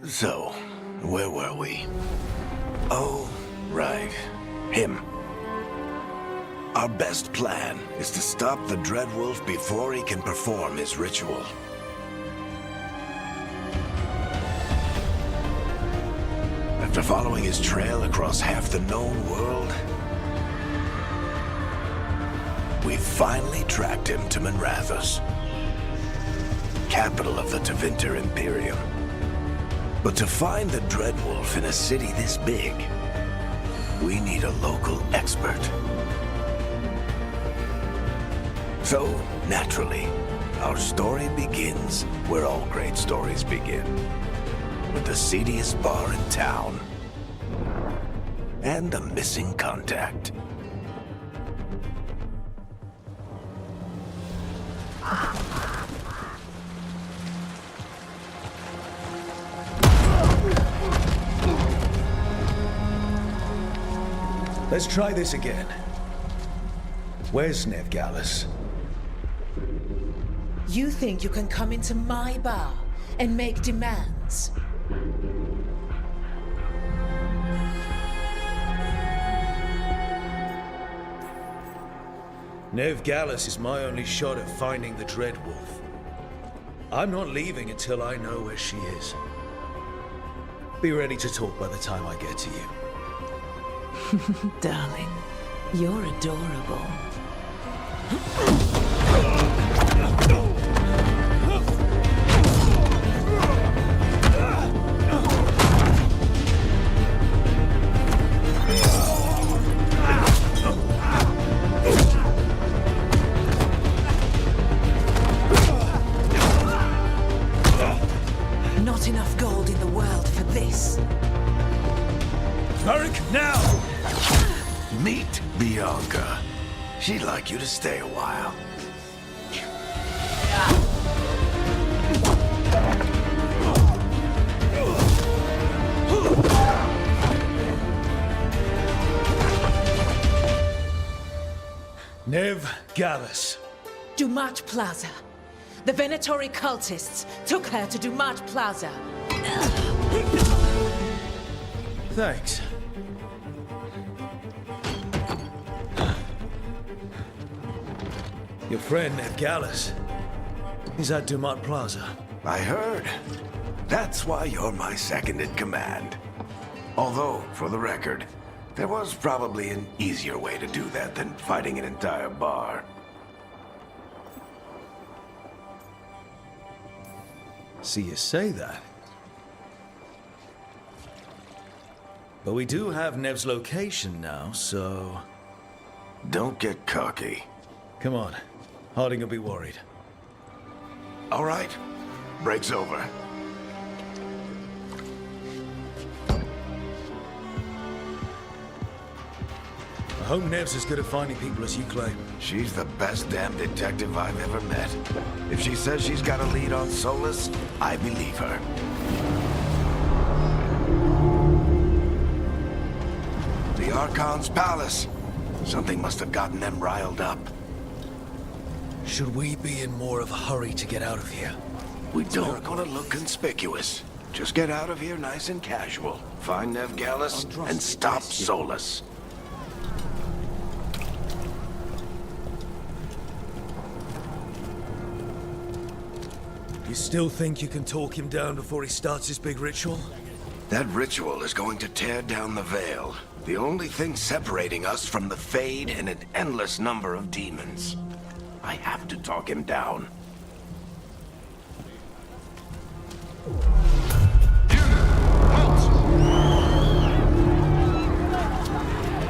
So, where were we? Oh, right. Him. Our best plan is to stop the Dreadwolf before he can perform his ritual. After following his trail across half the known world, we finally tracked him to Minrathous, capital of the Tevinter Imperium. But to find the Dreadwolf in a city this big, we need a local expert. So, naturally, our story begins where all great stories begin. With the seediest bar in town. And a missing contact. Let's try this again. Where's Veilguard? You think you can come into my bar and make demands? Veilguard is my only shot at finding the Dreadwolf. I'm not leaving until I know where she is. Be ready to talk by the time I get to you. Darling, you're adorable. Not enough gold in the world for this. Varric, now! Meet Bianca. She'd like you to stay a while. Veilguard. Dumat Plaza. The Venatori cultists took her to Dumat Plaza. Thanks. Your friend Veilguard is at Dumat Plaza. I heard. That's why you're my second in command. Although, for the record, there was probably an easier way to do that than fighting an entire bar. See you say that. But we do have Nev's location now, so... Don't get cocky. Come on. Harding will be worried. All right. Break's over. I hope Nev's as good at finding people as you claim. She's the best damn detective I've ever met. If she says she's got a lead on Solus, I believe her. The Archon's palace. Something must have gotten them riled up. Should we be in more of a hurry to get out of here? We don't want to look conspicuous. Just get out of here nice and casual. Find Veilguard and stop Solus. You still think you can talk him down before he starts his big ritual? That ritual is going to tear down the veil. The only thing separating us from the Fade and an endless number of demons. I have to talk him down.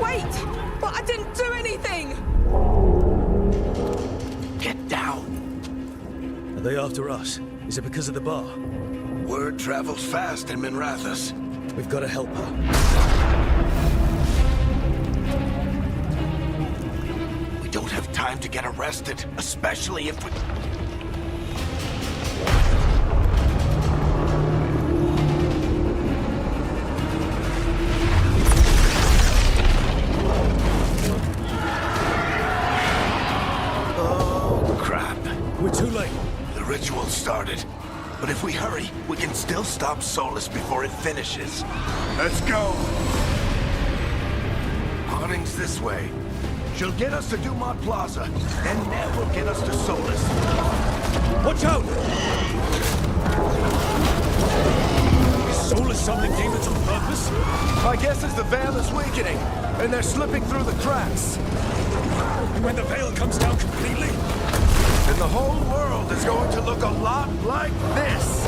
Wait! But I didn't do anything! Get down. Are they after us? Is it because of the bar? Word travels fast in Minrathous. We've got to help her. We don't have time to get arrested, especially if we... Oh, crap. We're too late. The ritual started, But if we hurry, we can still stop Solus before it finishes. Let's go! Harding's this way. She'll get us to Dumont Plaza, then Nev will get us to Solus. Watch out! Is Solus summoning demons on purpose? My guess is the Veil is weakening, and they're slipping through the cracks. And when the veil comes down completely? And the whole world is going to look a lot like this.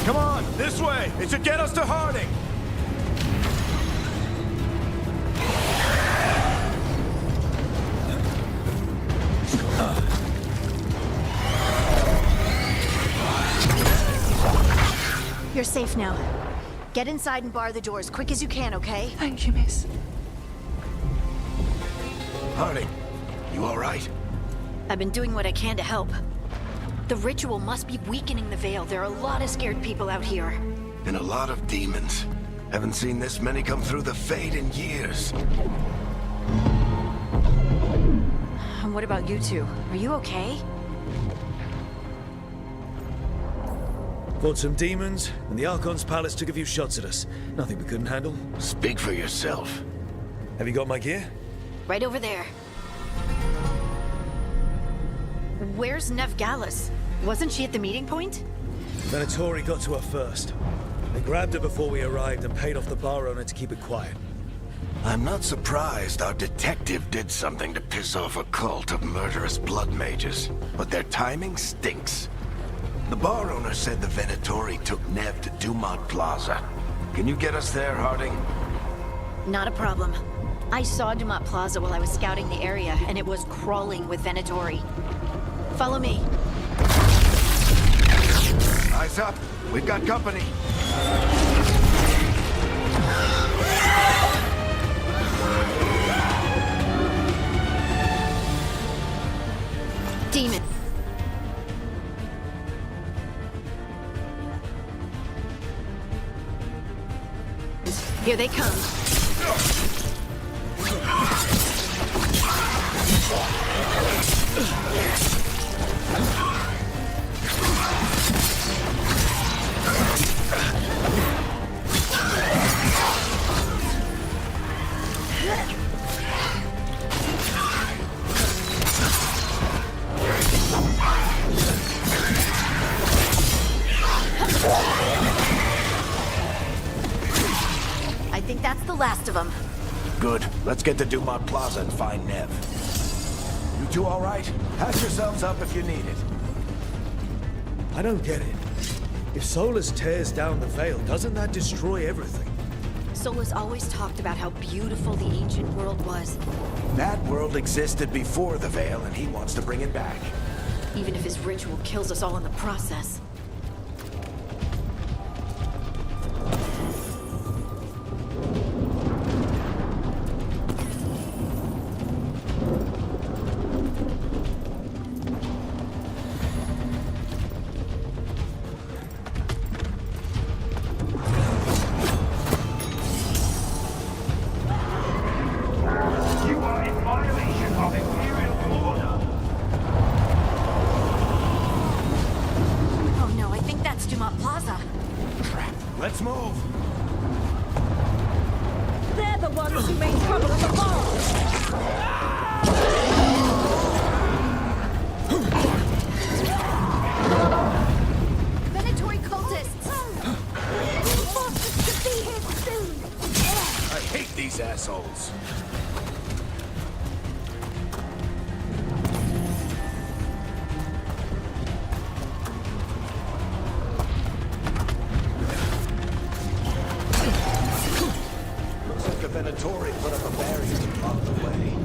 Come on, this way! It should get us to Harding! You're safe now. Get inside and bar the doors quick as you can, okay? Thank you, miss. Harding, you all right? I've been doing what I can to help. The ritual must be weakening the Veil. There are a lot of scared people out here. And a lot of demons. Haven't seen this many come through the Fade in years. And what about you two? Are you okay? Fought some demons, and the Archon's palace took a few shots at us. Nothing we couldn't handle. Speak for yourself. Have you got my gear? Right over there. Where's Nev Gallus? Wasn't she at the meeting point? Venatori got to her first. They grabbed her before we arrived and paid off the bar owner to keep it quiet. I'm not surprised our detective did something to piss off a cult of murderous blood mages, but their timing stinks. The bar owner said the Venatori took Nev to Dumont Plaza. Can you get us there, Harding? Not a problem. I saw Dumont Plaza while I was scouting the area, and it was crawling with Venatori. Follow me. Eyes up. We've got company. Demon. Here they come. I think that's the last of them. Good. Let's get to Dumont Plaza and find Nev. You two all right? Patch yourselves up if you need it. I don't get it. If Solus tears down the Veil, doesn't that destroy everything? Solus always talked about how beautiful the ancient world was, That world existed before the Veil, and he wants to bring it back. even if his ritual kills us all in the process. Oh no, I think that's Dumont Plaza. Crap. Let's move. They're the ones who made trouble at the bar! Venatori cultists! Monsters should be here soon! I hate these assholes. Looks like the Venatori put up a barrier to block the way.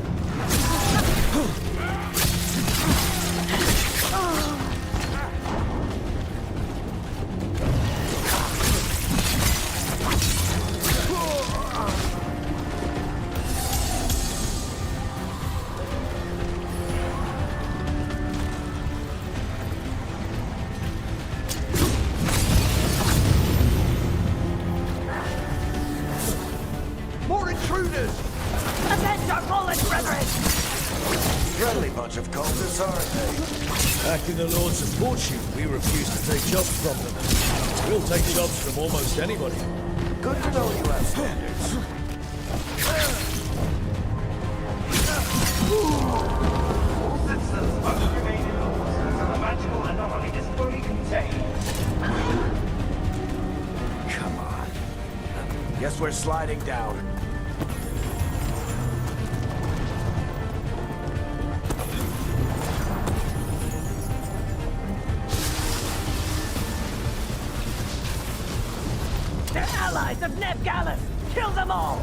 asking the Lord's of fortune, we refuse to take jobs from them. We'll take jobs from almost anybody. Good to know you have standards. Citizens must remain indoors until the magical anomaly is fully contained. Come on. Guess we're sliding down. They're allies of Neb Gallus! Kill them all!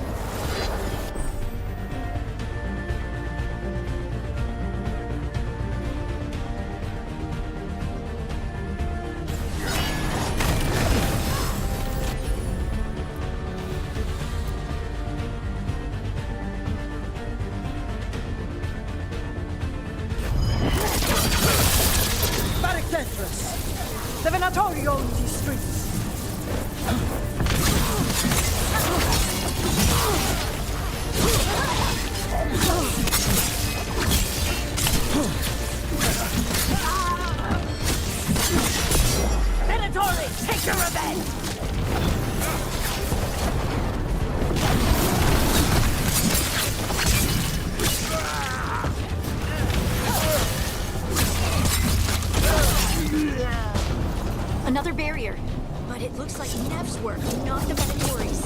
The Venatori own these streets. Venatori, take your revenge! Another barrier. But it looks like Nev's work, not the Venatori's.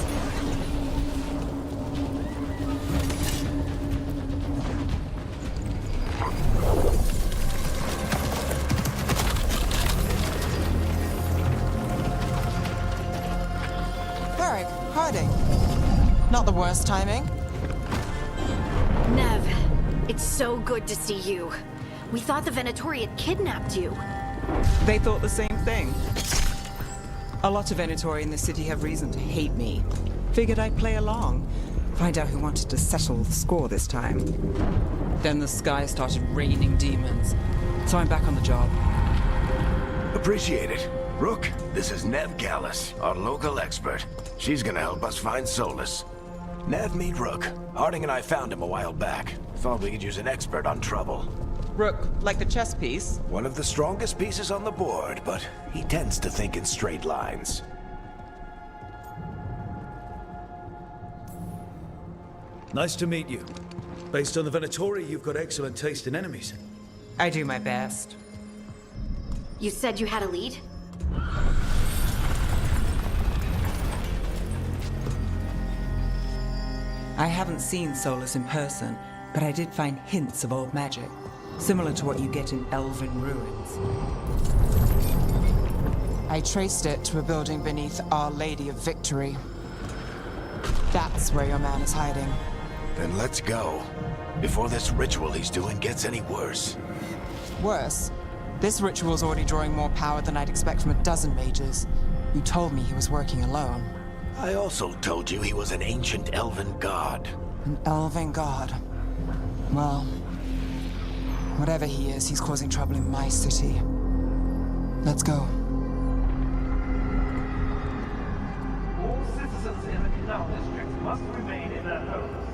Varric, hiding. Not the worst timing. Nev, it's so good to see you. We thought the Venatori had kidnapped you. They thought the same thing. A lot of Venatori in the city have reason to hate me. Figured I'd play along. Find out who wanted to settle the score this time. Then the sky started raining demons. So I'm back on the job. Appreciate it. Rook, this is Neb Gallus, our local expert. She's gonna help us find Solus. Nev, meet Rook. Harding and I found him a while back. Thought we could use an expert on trouble. Rook, like the chess piece? One of the strongest pieces on the board, but he tends to think in straight lines. Nice to meet you. Based on the Venatori, you've got excellent taste in enemies. I do my best. You said you had a lead? I haven't seen Solus in person, but I did find hints of old magic. Similar to what you get in elven ruins. I traced it to a building beneath Our Lady of Victory. That's where your man is hiding. Then let's go. Before this ritual he's doing gets any worse. Worse, this ritual's already drawing more power than I'd expect from a dozen mages. You told me he was working alone. I also told you he was an ancient elven god. An elven god. Well, whatever he is, he's causing trouble in my city. Let's go. All citizens in the canal district must remain in their homes.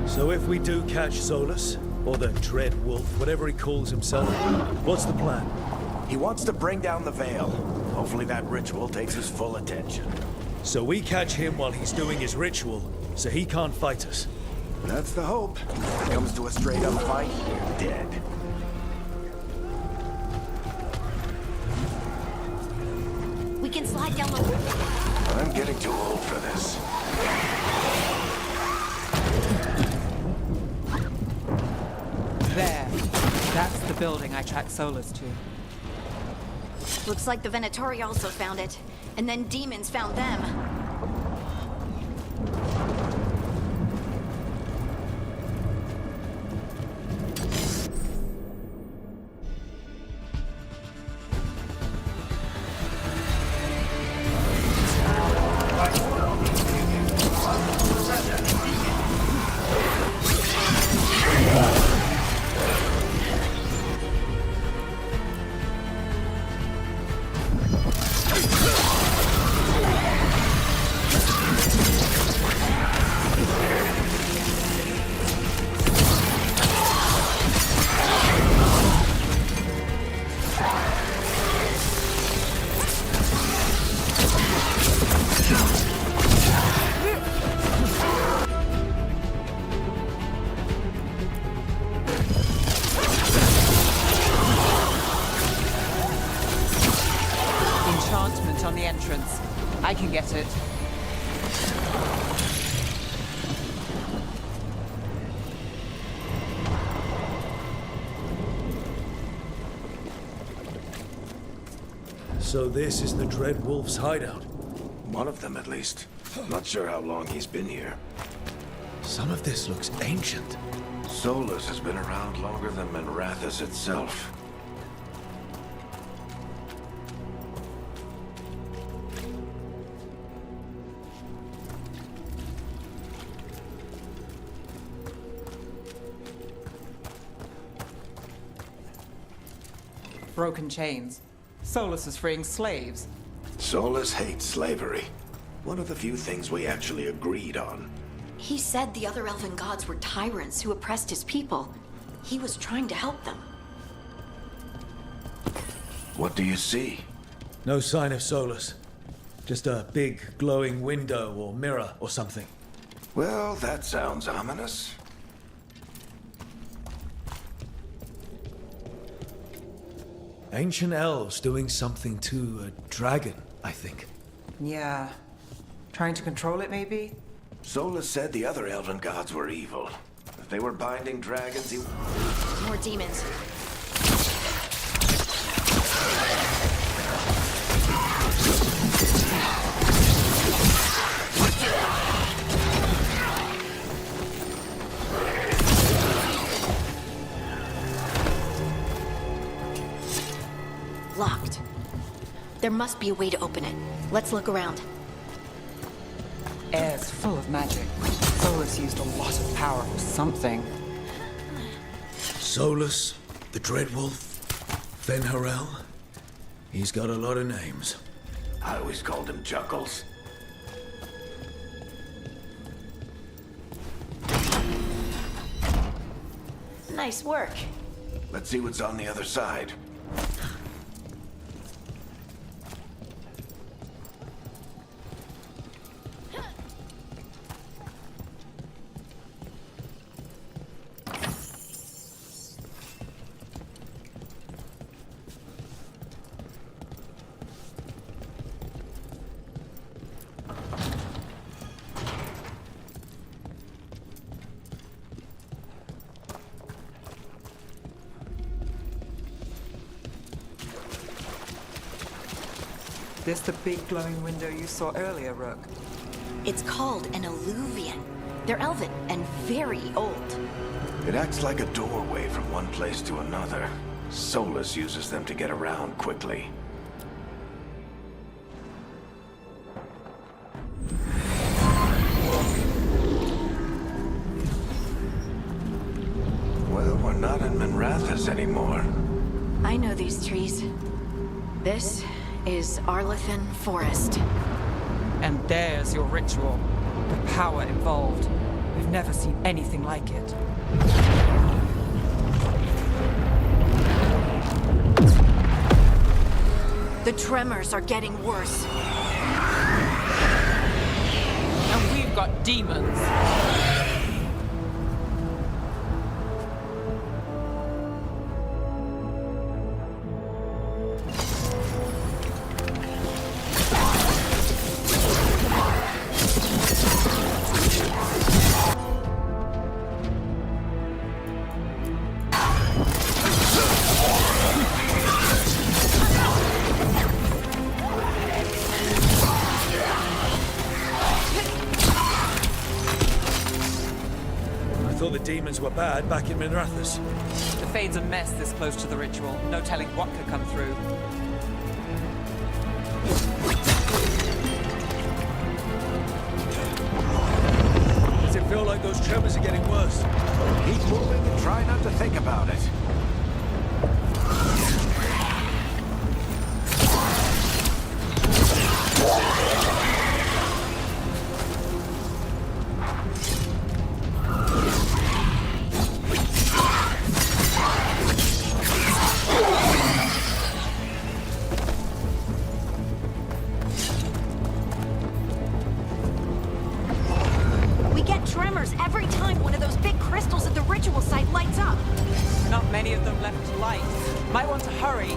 So if we do catch Solus, or the Dread Wolf, whatever he calls himself, what's the plan? He wants to bring down the veil. Hopefully that ritual takes his full attention. So we catch him while he's doing his ritual, so he can't fight us. That's the hope. If it comes to a straight-up fight, we're dead. We can slide down the... I'm getting too old for this. There. That's the building I tracked Solus to. Looks like the Venatori also found it. And then demons found them. I can get it. So this is the Dread Wolf's hideout. One of them, at least. Not sure how long he's been here. Some of this looks ancient. Solus has been around longer than Minrathous itself. Broken chains. Solus is freeing slaves. Solus hates slavery. One of the few things we actually agreed on. He said the other elven gods were tyrants who oppressed his people. He was trying to help them. What do you see? No sign of Solus. Just a big glowing window or mirror or something. Well, that sounds ominous. Ancient elves doing something to a dragon, I think. Yeah. Trying to control it, maybe? Solus said the other elven gods were evil. If they were binding dragons, he... More demons. Locked. There must be a way to open it. Let's look around. Air's full of magic. Solus used a lot of power for something. Solus, the Dread Wolf, Fenharel. He's got a lot of names. I always called him Juggles. Nice work. Let's see what's on the other side. This the big glowing window you saw earlier, Rook? It's called an alluvian. They're elven and very old. It acts like a doorway from one place to another. Solus uses them to get around quickly. Well, we're not in Minrathous anymore. I know these trees. This is Arlethan Forest. And there's your ritual. The power involved. We've never seen anything like it. The tremors are getting worse. And we've got demons. I thought the demons were bad back in Minrathous. The Fade's a mess this close to the ritual. No telling what could come through. Does it feel like those tremors are getting worse? Keep moving and try not to think about it. We get tremors every time one of those big crystals at the ritual site lights up. Not many of them left to light. Might want to hurry.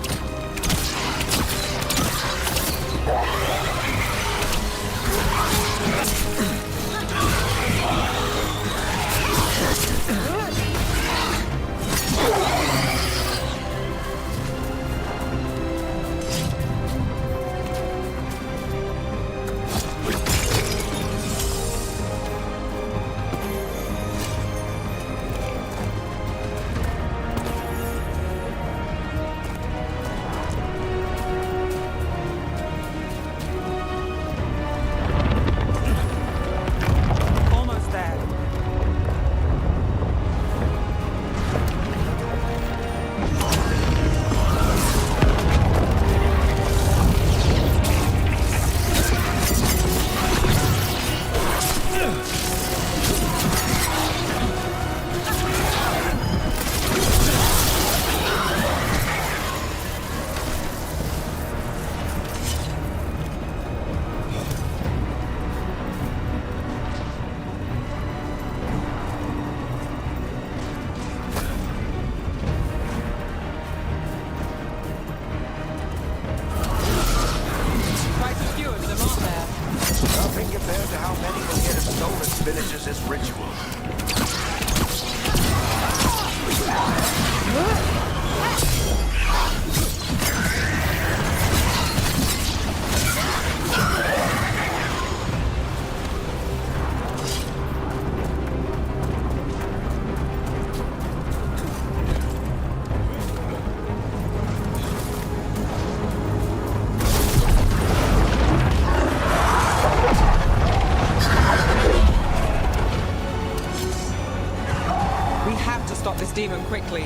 We have to stop this demon quickly.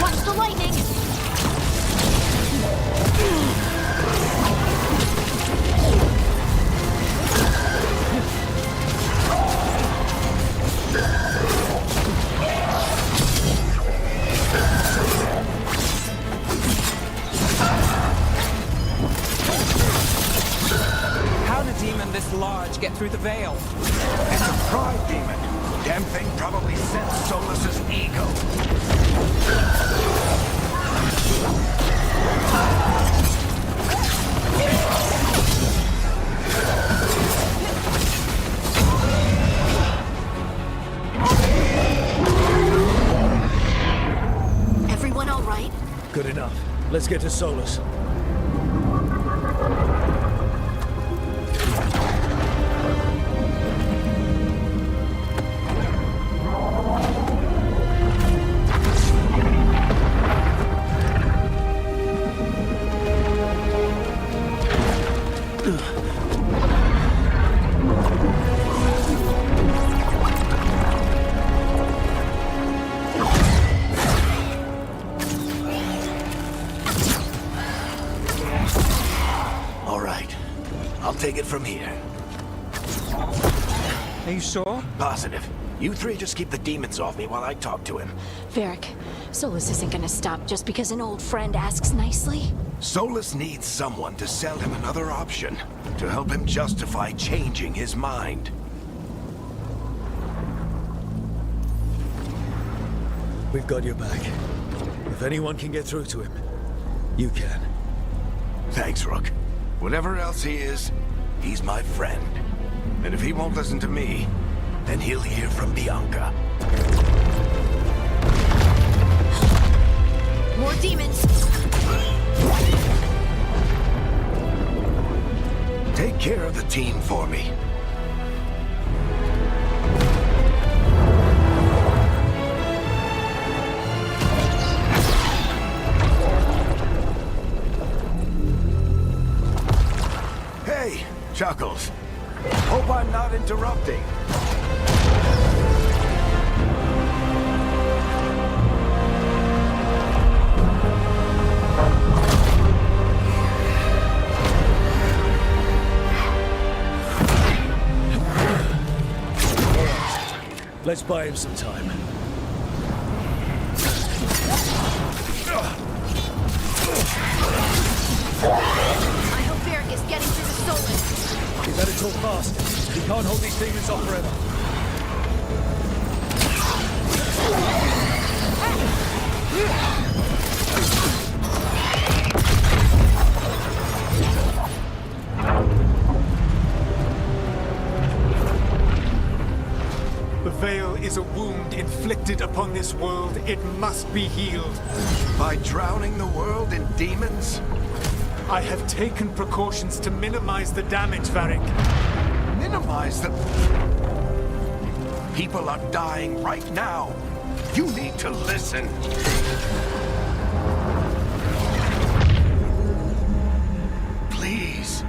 Watch the lightning! How did a demon this large get through the veil? It's a pride demon. Damn thing probably sensed Solus's ego. Everyone all right? Good enough. Let's get to Solus. All right. I'll take it from here. Are you sure? Positive. You three just keep the demons off me while I talk to him. Varric, Solus isn't gonna stop just because an old friend asks nicely. Solus needs someone to sell him another option, to help him justify changing his mind. We've got your back. If anyone can get through to him, you can. Thanks, Rook. Whatever else he is, he's my friend. And if he won't listen to me, then he'll hear from Bianca. More demons! Take care of the team for me. Hey, Chuckles. Hope I'm not interrupting. Let's buy him some time. I hope Varric is getting to the Solus. You better talk fast. We can't hold these demons off forever. The Veil is a wound inflicted upon this world. It must be healed. By drowning the world in demons? I have taken precautions to minimize the damage, Varric. Minimize the... People are dying right now. You need to listen. Please.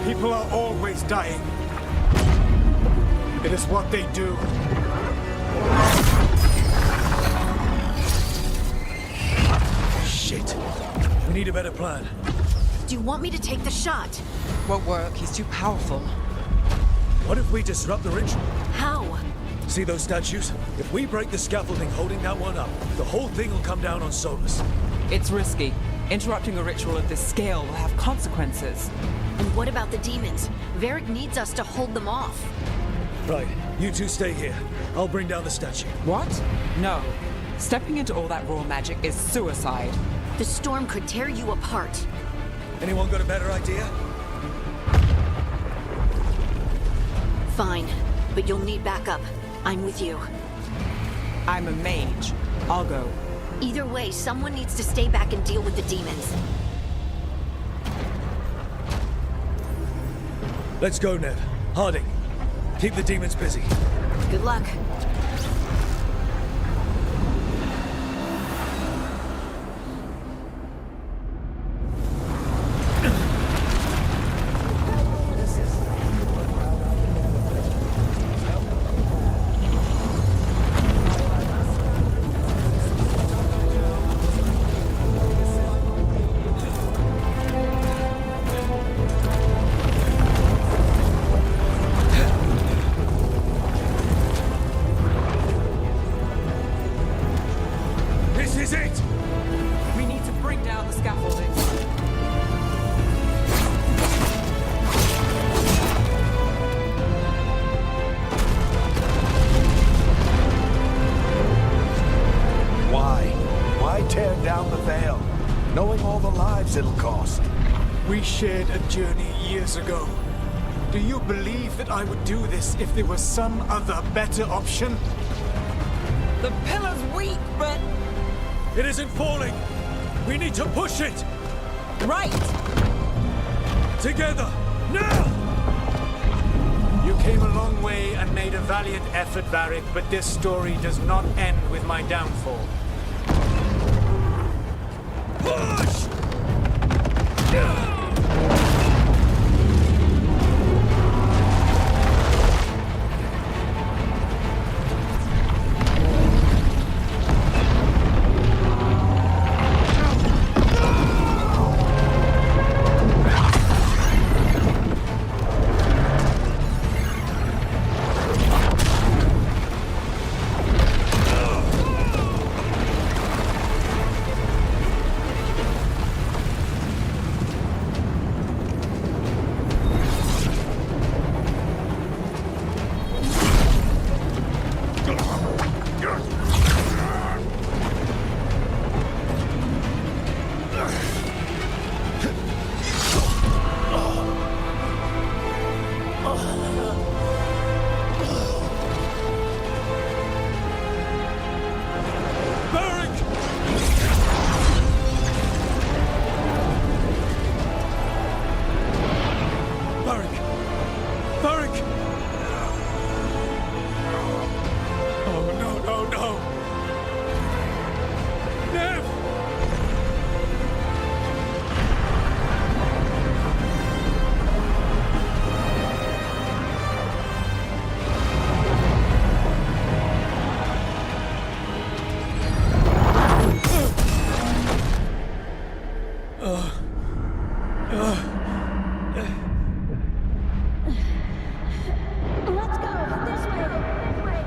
People are always dying. It is what they do. Shit. We need a better plan. Do you want me to take the shot? Won't work. He's too powerful. What if we disrupt the ritual? How? See those statues? If we break the scaffolding holding that one up, the whole thing will come down on Solus. It's risky. Interrupting a ritual of this scale will have consequences. And what about the demons? Varric needs us to hold them off. Right, you two stay here. I'll bring down the statue. What? No. Stepping into all that raw magic is suicide. The storm could tear you apart. Anyone got a better idea? Fine, but you'll need backup. I'm with you. I'm a mage. I'll go. Either way, someone needs to stay back and deal with the demons. Let's go, Nev. Harding, Keep the demons busy. Good luck. This is it! We need to bring down the scaffolding. Why? Why tear down the veil? Knowing all the lives it'll cost. We shared a journey years ago. Do you believe that I would do this if there was some other better option? The pillar's weak, but... It isn't falling! We need to push it! Right! Together! Now! You came a long way and made a valiant effort, Varric, but this story does not end with my downfall. Push! Let's go! This way! This way!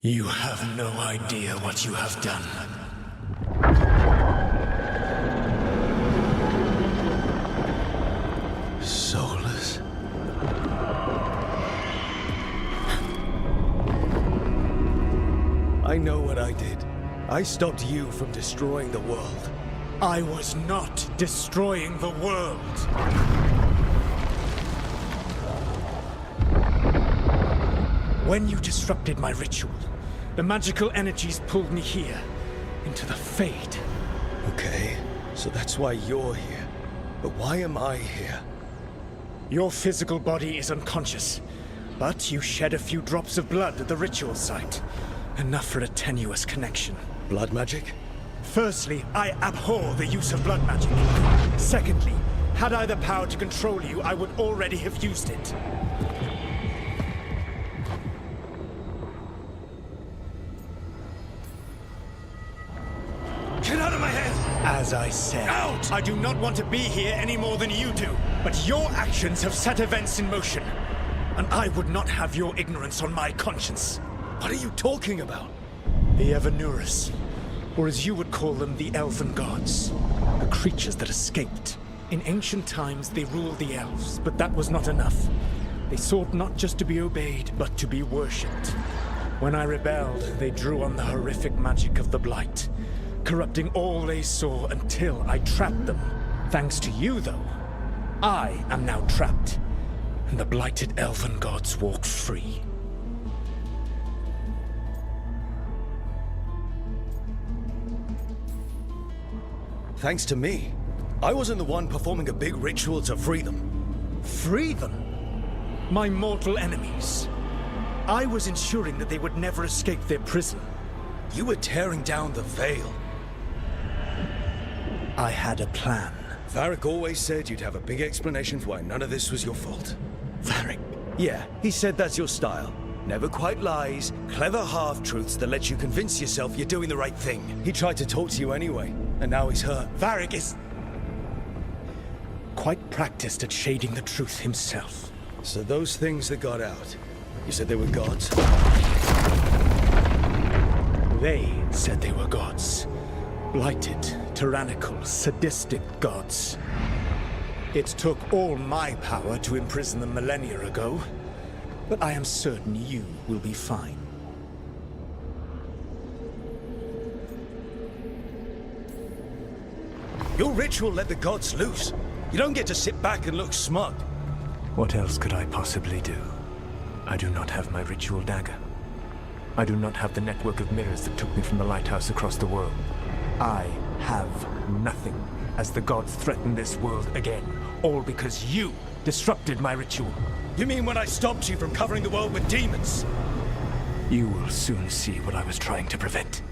You have no idea what you have done. Soulless? I know what I did. I stopped you from destroying the world. I was not destroying the world. When you disrupted my ritual, the magical energies pulled me here, into the Fade. Okay, so that's why you're here. But why am I here? Your physical body is unconscious, but you shed a few drops of blood at the ritual site. Enough for a tenuous connection. Blood magic? Firstly, I abhor the use of blood magic. Secondly, had I the power to control you, I would already have used it. Get out of my head! As I said, Out! I do not want to be here any more than you do. But your actions have set events in motion. and I would not have your ignorance on my conscience. What are you talking about? The Evanurus, or as you would call them, the Elven Gods. The creatures that escaped. In ancient times, they ruled the elves, but that was not enough. They sought not just to be obeyed, but to be worshipped. When I rebelled, they drew on the horrific magic of the Blight, corrupting all they saw until I trapped them. Thanks to you, though, I am now trapped, and the blighted Elven Gods walk free. Thanks to me. I wasn't the one performing a big ritual to free them. Free them? My mortal enemies. I was ensuring that they would never escape their prison. You were tearing down the Veil. I had a plan. Varric always said you'd have a big explanation for why none of this was your fault. Varric? Yeah, he said that's your style. Never quite lies, clever half-truths that let you convince yourself you're doing the right thing. He tried to talk to you anyway, and now he's hurt. Varric is quite practiced at shading the truth himself. So those things that got out, you said they were gods? They said they were gods. Blighted, tyrannical, sadistic gods. It took all my power to imprison them millennia ago, but I am certain you will be fine. Your ritual let the gods loose. You don't get to sit back and look smug. What else could I possibly do? I do not have my ritual dagger. I do not have the network of mirrors that took me from the lighthouse across the world. I have nothing as the gods threaten this world again, all because you disrupted my ritual. You mean when I stopped you from covering the world with demons? You will soon see what I was trying to prevent.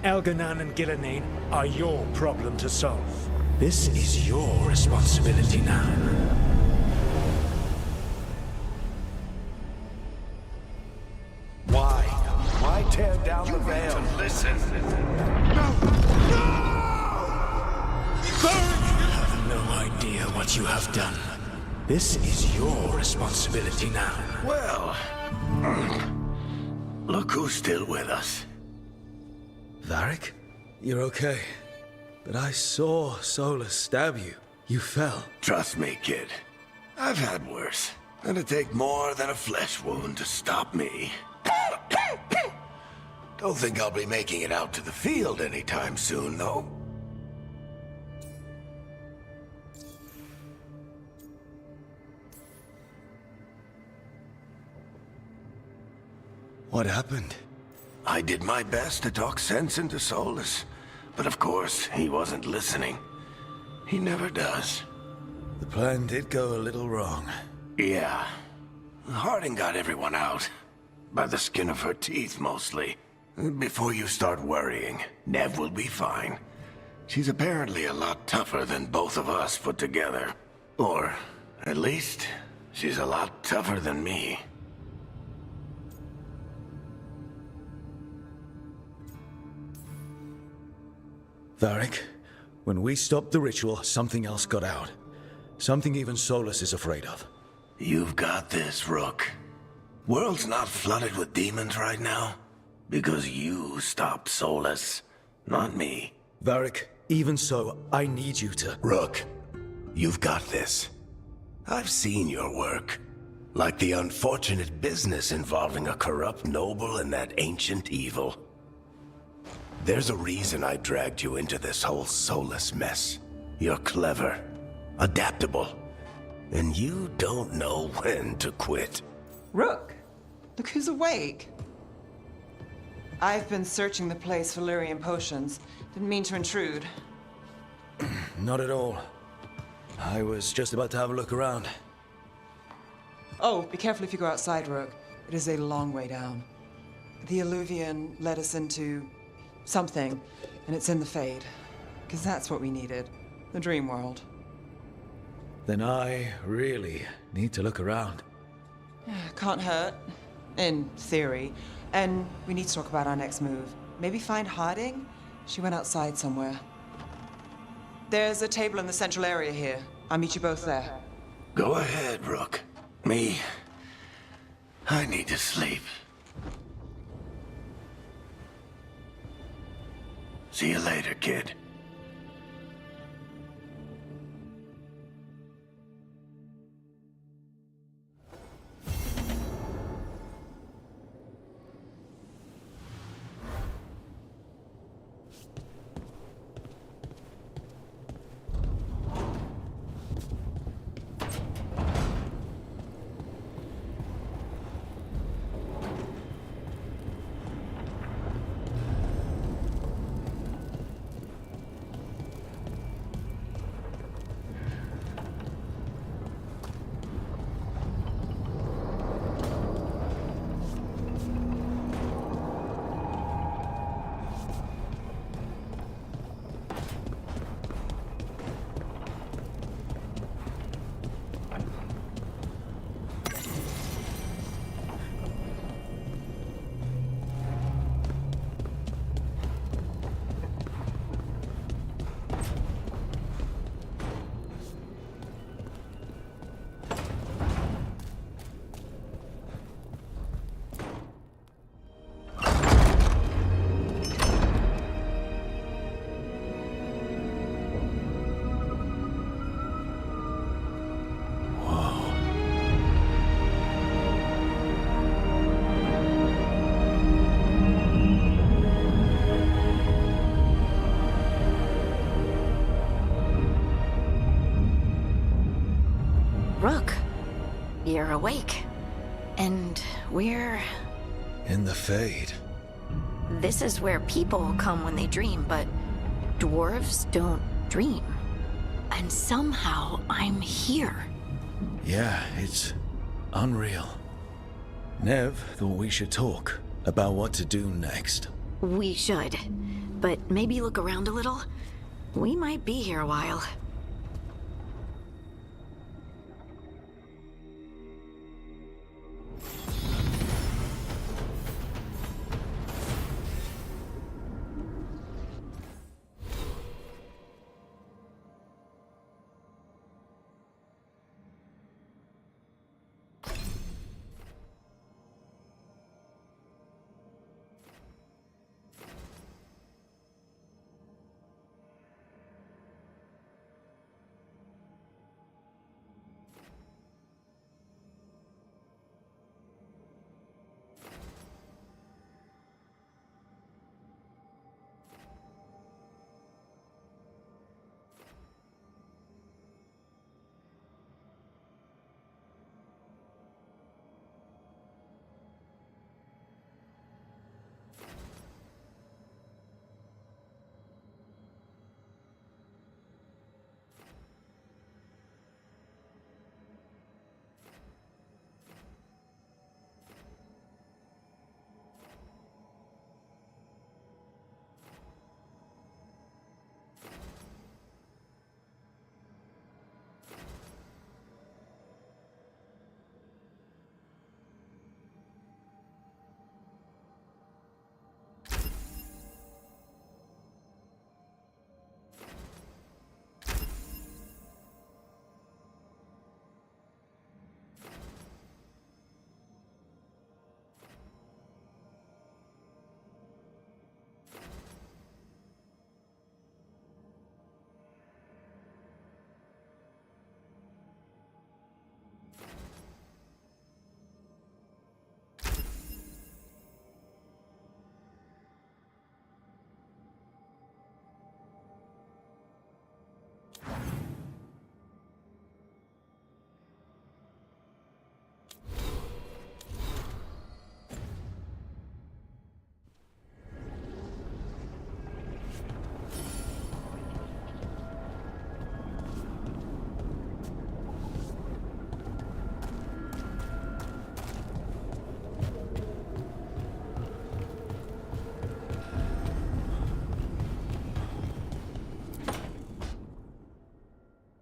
Elganan and Gillenane are your problem to solve. This is your responsibility now. Why tear down the veil? Listen. You have no idea what you have done. This is your responsibility now. Well, look who's still with us. Varric? You're okay. But I saw Solus stab you. You fell. Trust me, kid. I've had worse. It'd take more than a flesh wound to stop me. Don't think I'll be making it out to the field anytime soon, though. What happened? I did my best to talk sense into Solus, but of course, he wasn't listening. He never does. The plan did go a little wrong. Yeah. Harding got everyone out. By the skin of her teeth, mostly. Before you start worrying, Nev will be fine. She's apparently a lot tougher than both of us put together. Or, at least, she's a lot tougher than me. Varric, when we stopped the ritual, something else got out. Something even Solus is afraid of. You've got this, Rook. World's not flooded with demons right now. Because you stopped Solus, not me. Varric, even so, I need you to... Rook, you've got this. I've seen your work. Like the unfortunate business involving a corrupt noble and that ancient evil. There's a reason I dragged you into this whole Solus mess. You're clever, adaptable, and you don't know when to quit. Rook, look who's awake. I've been searching the place for Lyrian potions. Didn't mean to intrude. Not at all. I was just about to have a look around. Oh, be careful if you go outside, Rook. It is a long way down. The Alluvian led us into something, and it's in the Fade. Because that's what we needed. The dream world. Then I really need to look around. Can't hurt. In theory. And we need to talk about our next move. Maybe find Harding? She went outside somewhere. There's a table in the central area here. I'll meet you both there. Go ahead, Rook. Me, I need to sleep. See you later, kid. Rook, you're awake. And we're... In the Fade. This is where people come when they dream, but dwarves don't dream. And somehow I'm here. Yeah, it's unreal. Nev thought we should talk about what to do next. We should. But maybe look around a little. We might be here a while.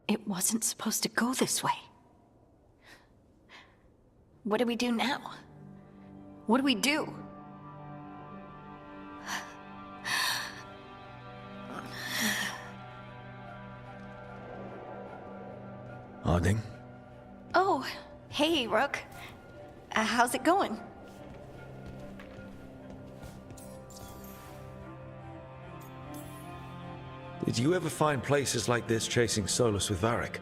It wasn't supposed to go this way. What do we do now? What do we do? Harding? Oh, hey, Rook. how's it going? Did you ever find places like this chasing Solus with Varric?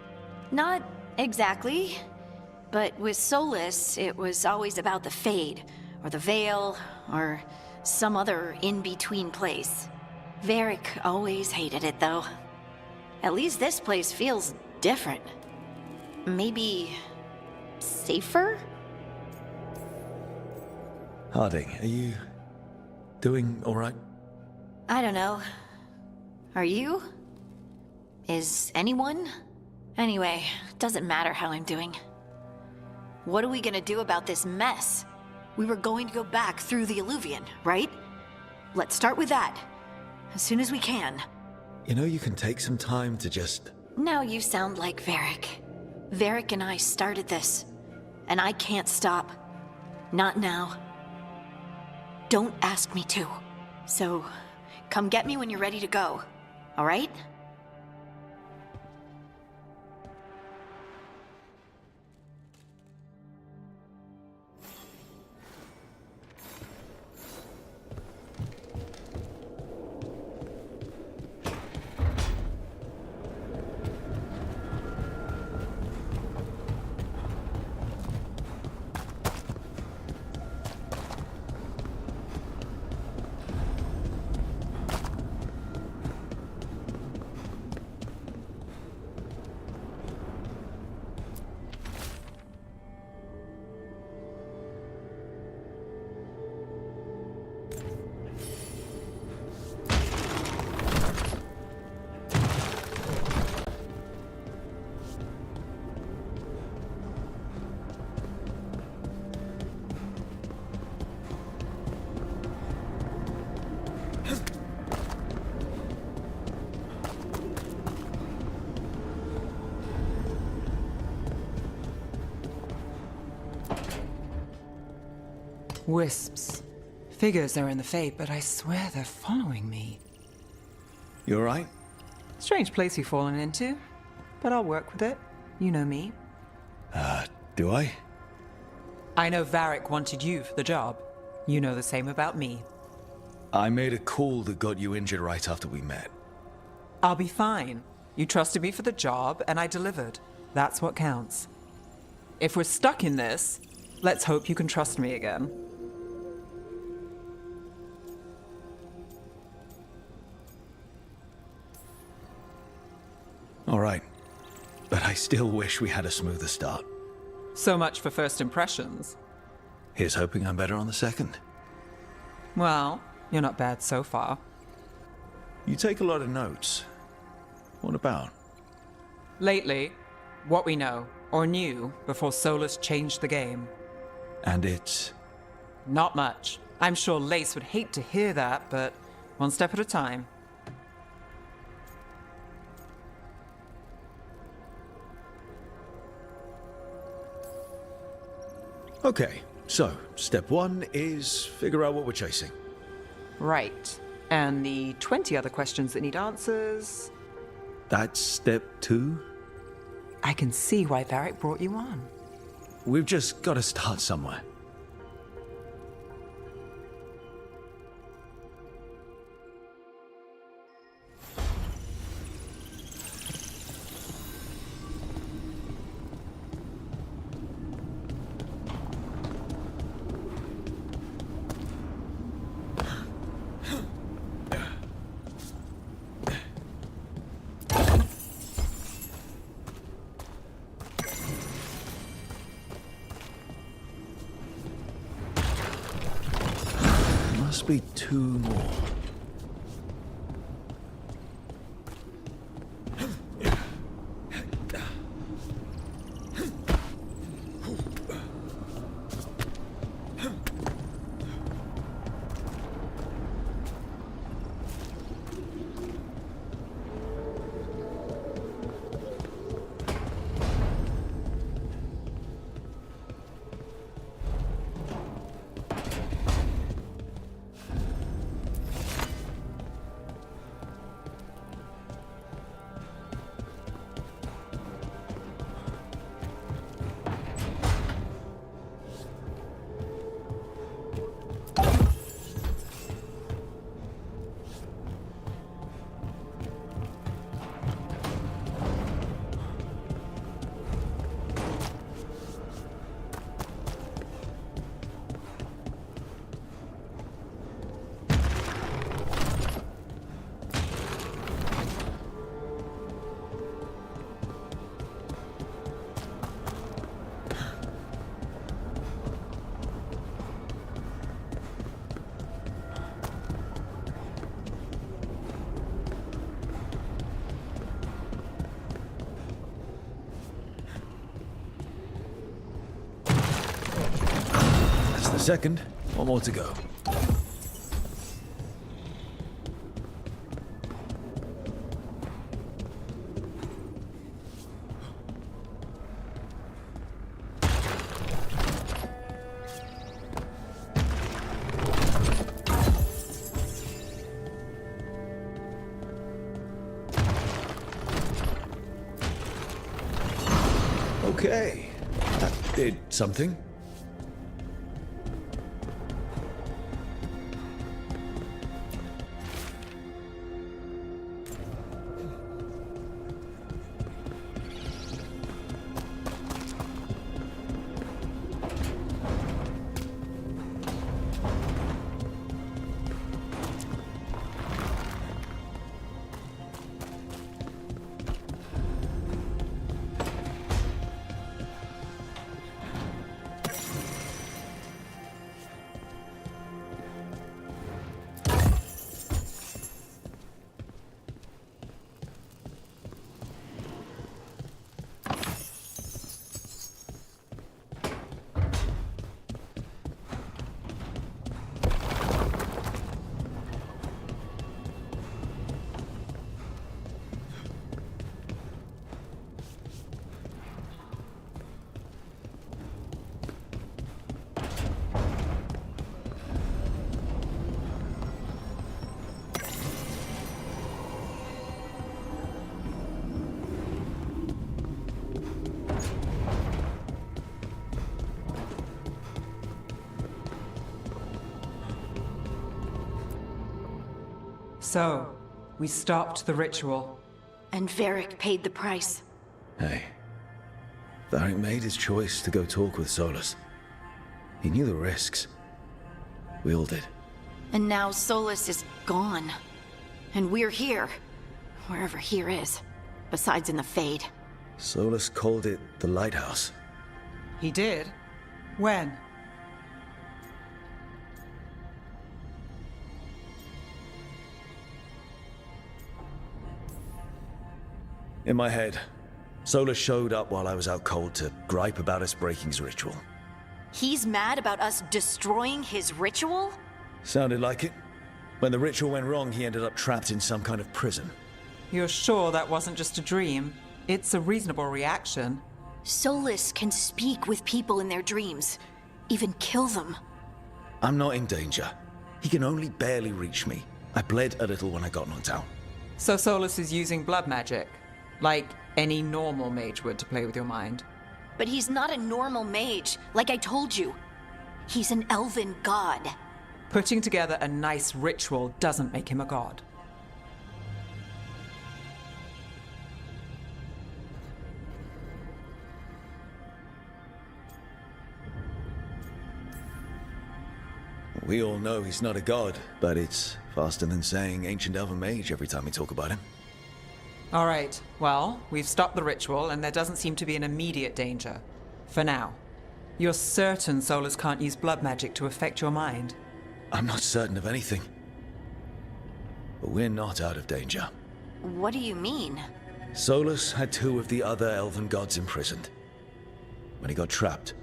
Not exactly. But with Solus, it was always about the Fade, or the Veil, or some other in-between place. Varric always hated it, though. At least this place feels different. Maybe safer? Harding, are you doing all right? I don't know. Are you? Is anyone? Anyway, doesn't matter how I'm doing. What are we gonna do about this mess? We were going to go back through the Illuvian, right? Let's start with that. As soon as we can. You know, you can take some time to just... Now you sound like Varric. Varric and I started this. And I can't stop. Not now. Don't ask me to. So, come get me when you're ready to go. All right? Wisps. Figures are in the Fade, but I swear they're following me. You all right? Strange place you've fallen into, but I'll work with it. You know me. Do I? I know Varric wanted you for the job. You know the same about me. I made a call that got you injured right after we met. I'll be fine. You trusted me for the job, and I delivered. That's what counts. If we're stuck in this, let's hope you can trust me again. All right. But I still wish we had a smoother start. So much for first impressions. Here's hoping I'm better on the second. Well, you're not bad so far. You take a lot of notes. What about? Lately, what we know, or knew, before Solus changed the game. And it's... Not much. I'm sure Lace would hate to hear that, but one step at a time. Okay, so step one is figure out what we're chasing. Right. And the 20 other questions that need answers... That's step two? I can see why Varric brought you on. We've just got to start somewhere. Must be two more. second. One more to go. Okay, that did something. So, we stopped the ritual. And Varric paid the price. Hey, Varric made his choice to go talk with Solus. He knew the risks. We all did. And now Solus is gone. And we're here. Wherever here is. Besides in the Fade. Solus called it the Lighthouse. He did? When? In my head, Solus showed up while I was out cold to gripe about us breaking his ritual. He's mad about us destroying his ritual? Sounded like it. When the ritual went wrong, he ended up trapped in some kind of prison. You're sure that wasn't just a dream? It's a reasonable reaction. Solus can speak with people in their dreams. Even kill them. I'm not in danger. He can only barely reach me. I bled a little when I got knocked out. So Solus is using blood magic? Like any normal mage would to play with your mind? But he's not a normal mage, like I told you. He's an elven god. Putting together a nice ritual doesn't make him a god. We all know he's not a god, but it's faster than saying ancient elven mage every time we talk about him. All right, well, we've stopped the ritual and there doesn't seem to be an immediate danger. For now. You're certain Solus can't use blood magic to affect your mind? I'm not certain of anything. But we're not out of danger. What do you mean? Solus had two of the other elven gods imprisoned. When he got trapped,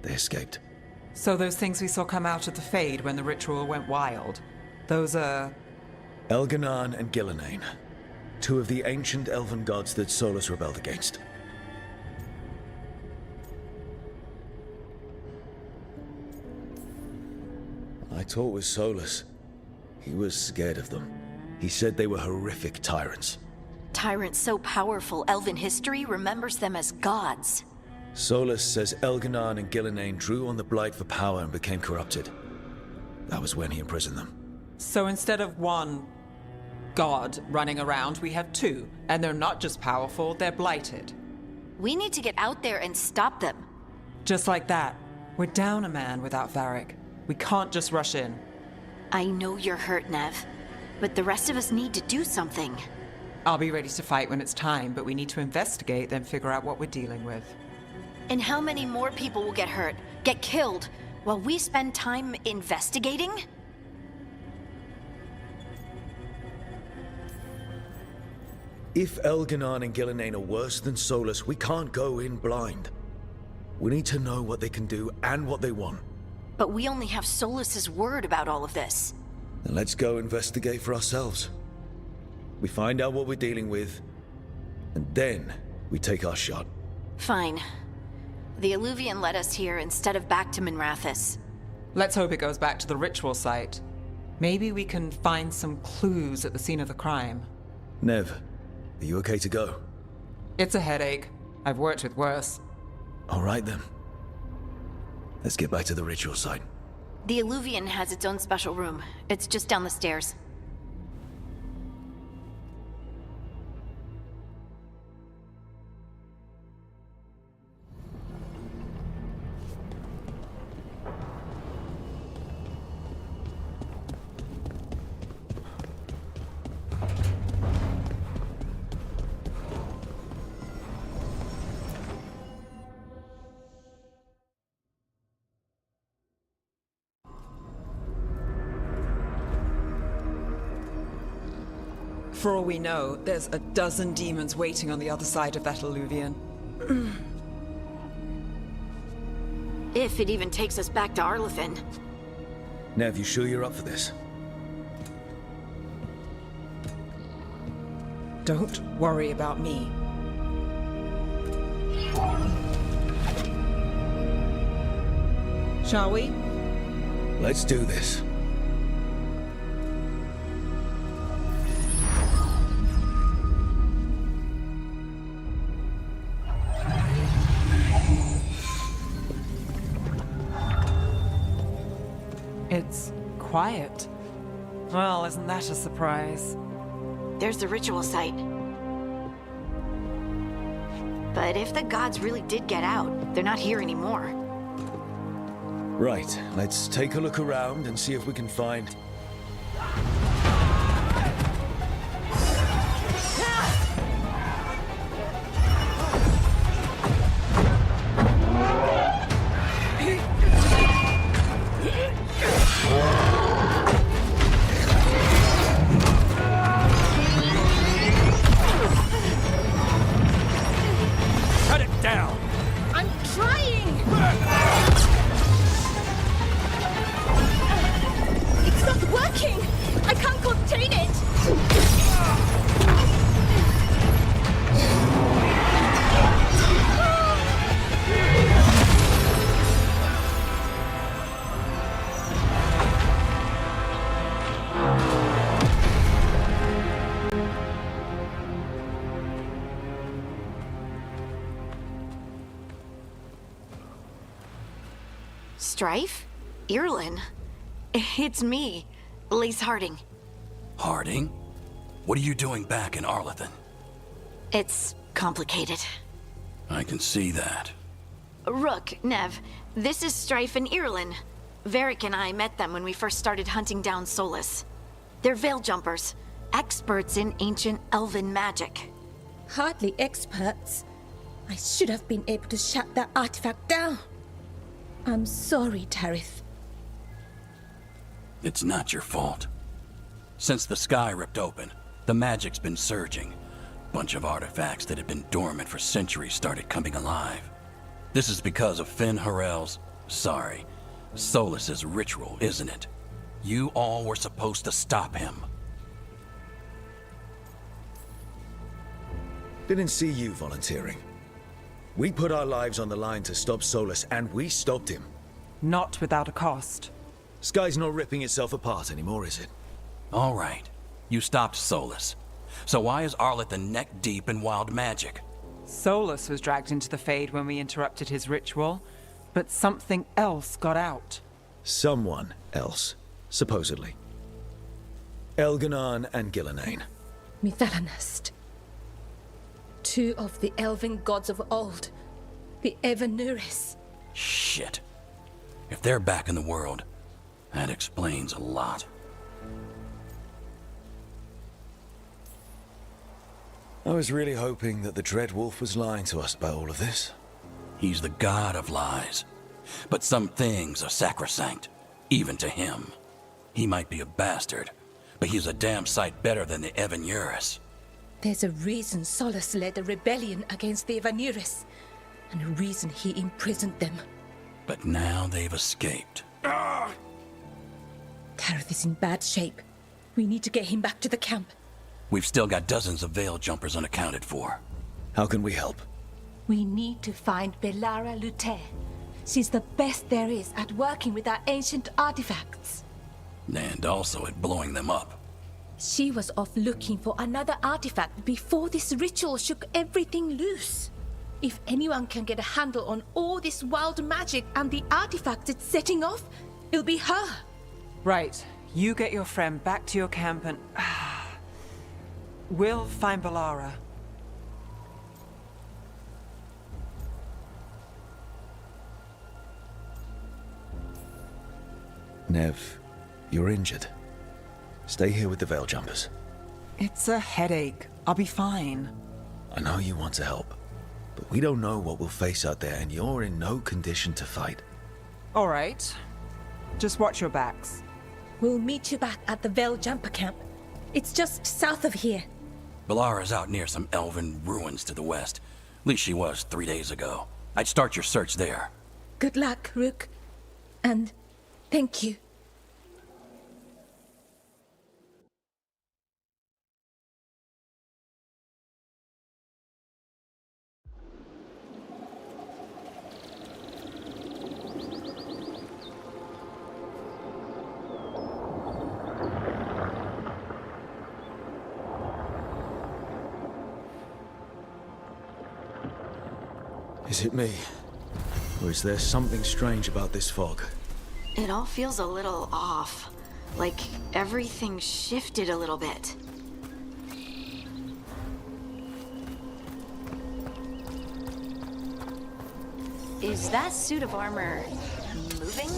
they escaped. So those things we saw come out of the Fade when the ritual went wild, those are... Elganan and Gillenane. Two of the ancient elven gods that Solus rebelled against. I talked with Solus. He was scared of them. He said they were horrific tyrants. Tyrants so powerful, elven history remembers them as gods. Solus says Elganan and Gillenane drew on the Blight for power and became corrupted. That was when he imprisoned them. So instead of one god running around, we have two. And they're not just powerful, they're blighted. We need to get out there and stop them. Just like that. We're down a man without Varric. We can't just rush in. I know you're hurt, Nev. But the rest of us need to do something. I'll be ready to fight when it's time, but we need to investigate, then figure out what we're dealing with. And how many more people will get hurt, get killed, while we spend time investigating? If Elganan and Gillenane are worse than Solus, we can't go in blind. We need to know what they can do and what they want. but we only have Solus's word about all of this. Then let's go investigate for ourselves. We find out what we're dealing with, and then we take our shot. Fine. The Illuvian led us here instead of back to Minrathous. Let's hope it goes back to the ritual site. Maybe we can find some clues at the scene of the crime. Nev, are you okay to go? It's a headache. I've worked with worse. All right then. Let's get back to the ritual site. The Illuvian has its own special room. It's just down the stairs. For all we know, there's a dozen demons waiting on the other side of that Illuvian. If it even takes us back to Arlethan. Nev, you sure you're up for this? Don't worry about me. Shall we? Let's do this. It's quiet. Well, isn't that a surprise? There's the ritual site. But if the gods really did get out, they're not here anymore. Right, let's take a look around and see if we can find... Strife? Irlin? It's me, Lace Harding. Harding? What are you doing back in Arlethan? It's complicated. I can see that. Rook, Nev, this is Strife and Irlin. Varric and I met them when we first started hunting down Solus. They're veil jumpers, experts in ancient elven magic. Hardly experts. I should have been able to shut that artifact down. I'm sorry, Tarith. It's not your fault. Since the sky ripped open, the magic's been surging. Bunch of artifacts that had been dormant for centuries started coming alive. This is because of Finn Harel's... Solus's ritual, isn't it? You all were supposed to stop him. Didn't see you volunteering. We put our lives on the line to stop Solus, and we stopped him. Not without a cost. Sky's not ripping itself apart anymore, is it? All right. You stopped Solus. So why is Arlethan neck deep in wild magic? Solus was dragged into the Fade when we interrupted his ritual, but something else got out. Someone else, supposedly. Elganon and Gillenane. Mithalanast. Two of the elven gods of old. The Evanuris. Shit. If they're back in the world, that explains a lot. I was really hoping that the Dread Wolf was lying to us about all of this. He's the god of lies. But some things are sacrosanct, even to him. He might be a bastard, but he's a damn sight better than the Evanuris. There's a reason Solus led a rebellion against the Evanuris, and a reason he imprisoned them. But now they've escaped. Gareth is in bad shape. We need to get him back to the camp. We've still got dozens of Veil jumpers unaccounted for. How can we help? We need to find Belara Luther. She's the best there is at working with our ancient artifacts. And also at blowing them up. She was off looking for another artifact before this ritual shook everything loose. If anyone can get a handle on all this wild magic and the artifacts it's setting off, it'll be her. Right. You get your friend back to your camp and... we'll find Belara. Nev, you're injured. Stay here with the Veil jumpers. It's a headache. I'll be fine. I know you want to help, but we don't know what we'll face out there, and you're in no condition to fight. All right. Just watch your backs. We'll meet you back at the Veil Jumper camp. It's just south of here. Belara's out near some elven ruins to the west. At least she was 3 days ago. I'd start your search there. Good luck, Rook. And thank you. Is it me? Or is there something strange about this fog? It all feels a little off. Like everything shifted a little bit. Is that suit of armor moving?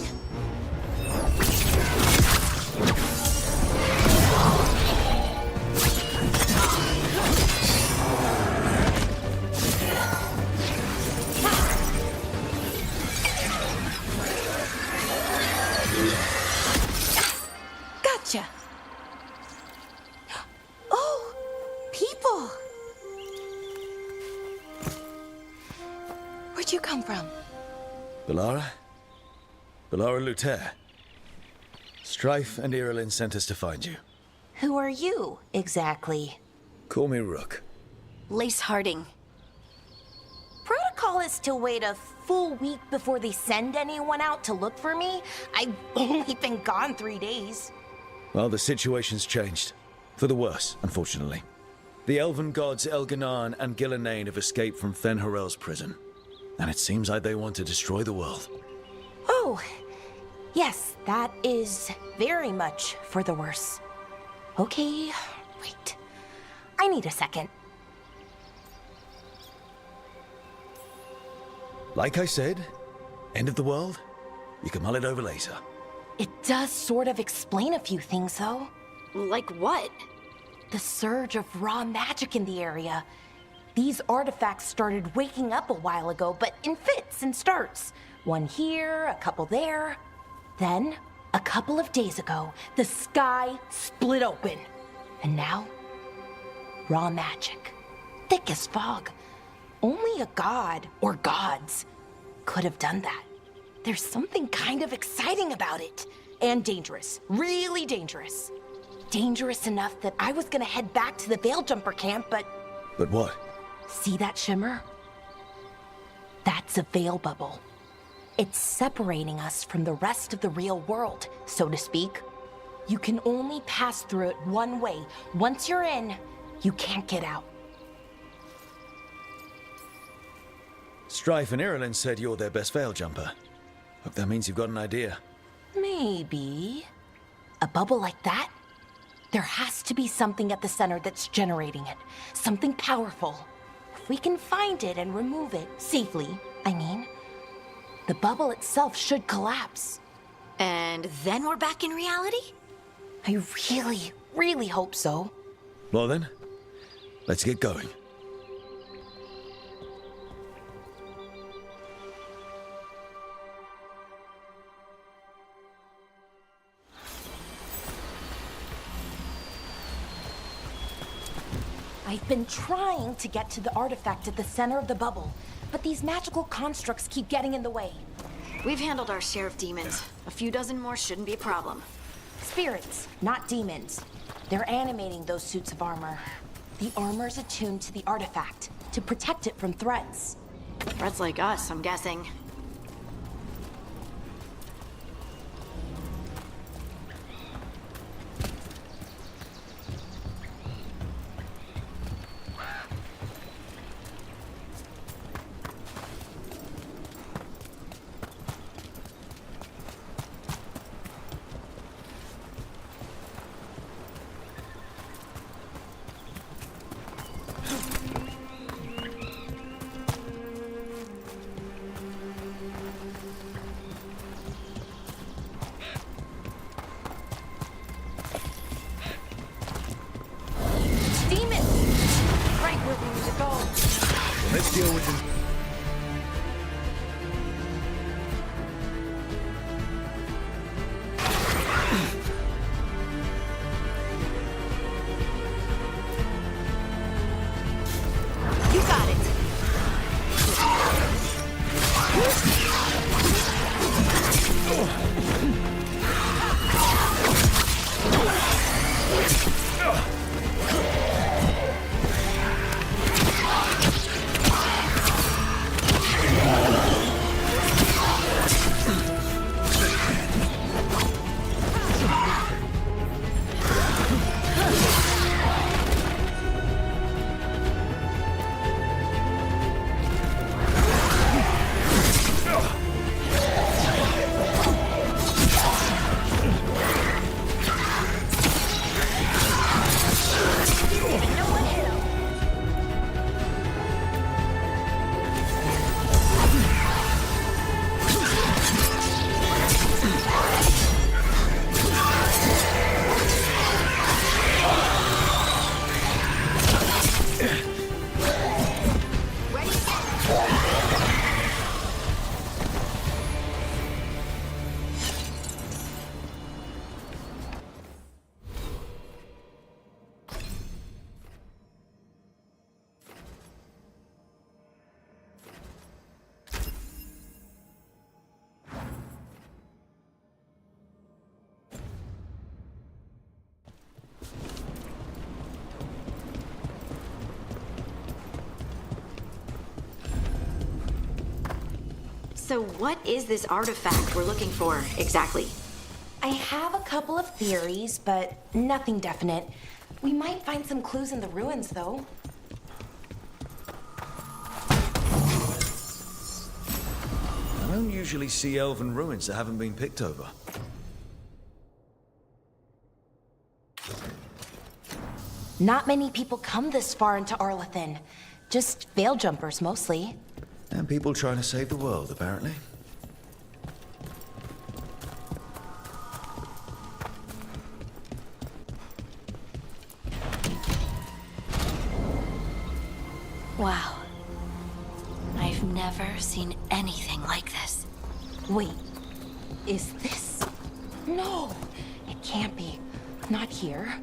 Gotcha. Oh, people. Where'd you come from? Belara? Belara Luther. Strife and Irilyn sent us to find you. Who are you, exactly? Call me Rook. Lace Harding. Protocol is to wait a full week before they send anyone out to look for me. I've only been gone 3 days. Well, the situation's changed. For the worse, unfortunately. The elven gods Elganan and Gillenane have escaped from Fen'Harel's prison. And it seems like they want to destroy the world. Oh, yes, that is very much for the worse. Okay, wait. I need a second. Like I said, end of the world? You can mull it over later. It does sort of explain a few things, though. Like what? The surge of raw magic in the area. These artifacts started waking up a while ago, but in fits and starts. One here, a couple there. Then, a couple of days ago, the sky split open. And now, raw magic. Thick as fog. Only a god, or gods, could have done that. There's something kind of exciting about it. And dangerous. Really dangerous. Dangerous enough that I was gonna head back to the Veil Jumper camp, but... But what? See that shimmer? That's a veil bubble. It's separating us from the rest of the real world, so to speak. You can only pass through it one way. Once you're in, you can't get out. Strife and Irilyn said you're their best Veil Jumper. Hope that means you've got an idea. Maybe. A bubble like that? There has to be something at the center that's generating it. Something powerful. If we can find it and remove it, safely, I mean, the bubble itself should collapse. And then we're back in reality? I really, really hope so. Well then, let's get going. I've been trying to get to the artifact at the center of the bubble, but these magical constructs keep getting in the way. We've handled our share of demons, A few dozen more shouldn't be a problem. Spirits, not demons. They're animating those suits of armor. The armor's attuned to the artifact to protect it from threats. Threats like us, I'm guessing. Let's deal with them. You got it. So what is this artifact we're looking for, exactly? I have a couple of theories, but nothing definite. We might find some clues in the ruins, though. I don't usually see elven ruins that haven't been picked over. Not many people come this far into Arlathan. Just veil jumpers, mostly. And people trying to save the world, apparently. Wow. I've never seen anything like this. Wait, is this? No, it can't be. Not here.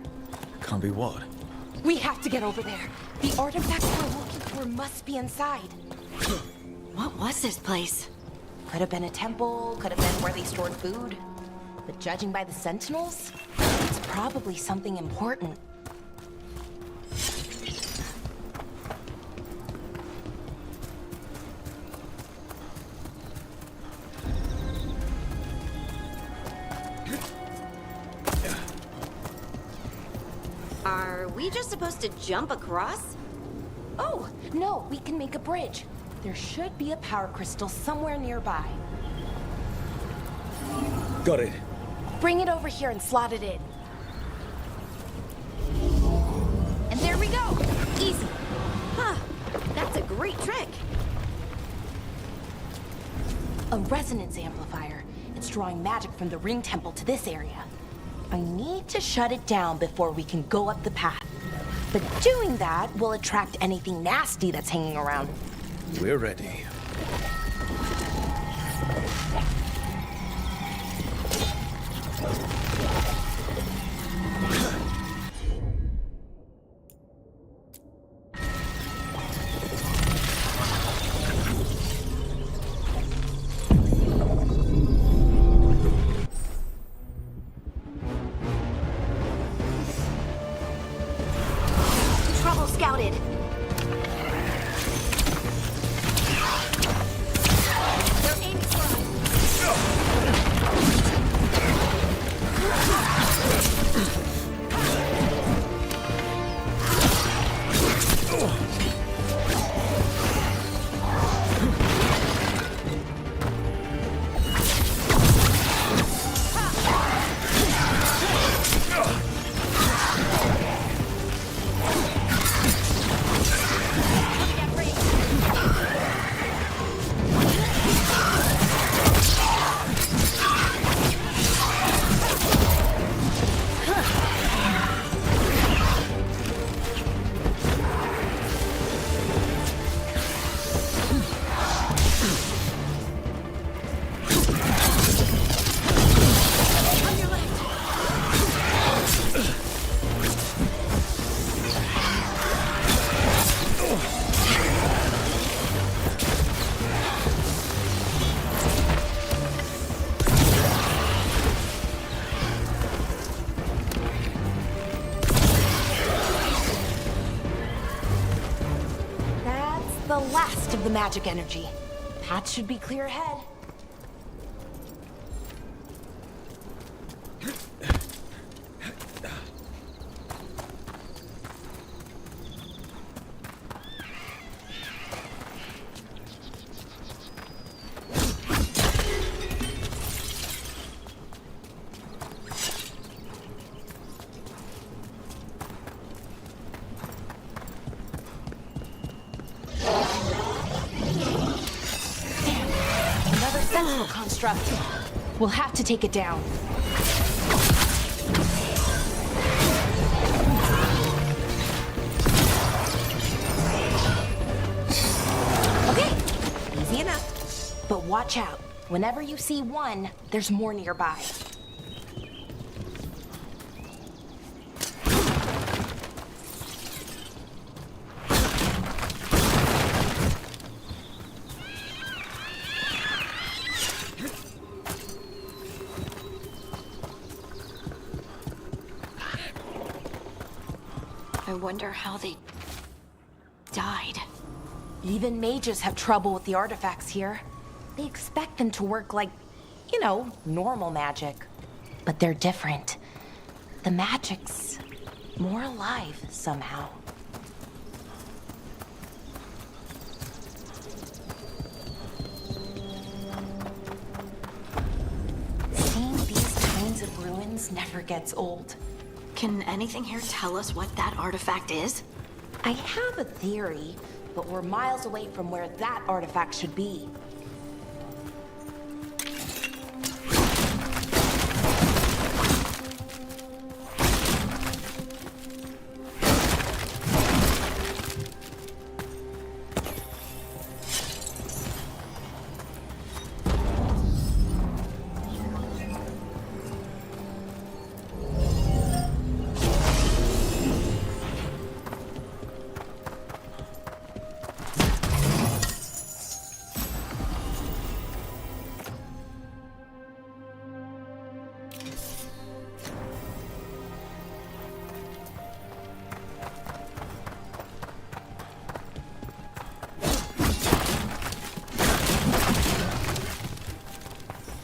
Can't be what? We have to get over there. The artifact we're looking for must be inside. What was this place? Could have been a temple, could have been where they stored food. But judging by the sentinels, it's probably something important. Are we just supposed to jump across? Oh, no, we can make a bridge. There should be a power crystal somewhere nearby. Got it. Bring it over here and slot it in. And there we go! Easy. Huh. That's a great trick. A resonance amplifier. It's drawing magic from the ring temple to this area. I need to shut it down before we can go up the path. But doing that will attract anything nasty that's hanging around. We're ready. Double scouted. They're aiming for us. The last of the magic energy. Path should be clear ahead. Construct. We'll have to take it down. Okay, easy enough. But watch out. Whenever you see one, there's more nearby. I wonder how they died. Even mages have trouble with the artifacts here. They expect them to work like, you know, normal magic. But they're different. The magic's more alive somehow. Seeing these kinds of ruins never gets old. Can anything here tell us what that artifact is? I have a theory, but we're miles away from where that artifact should be.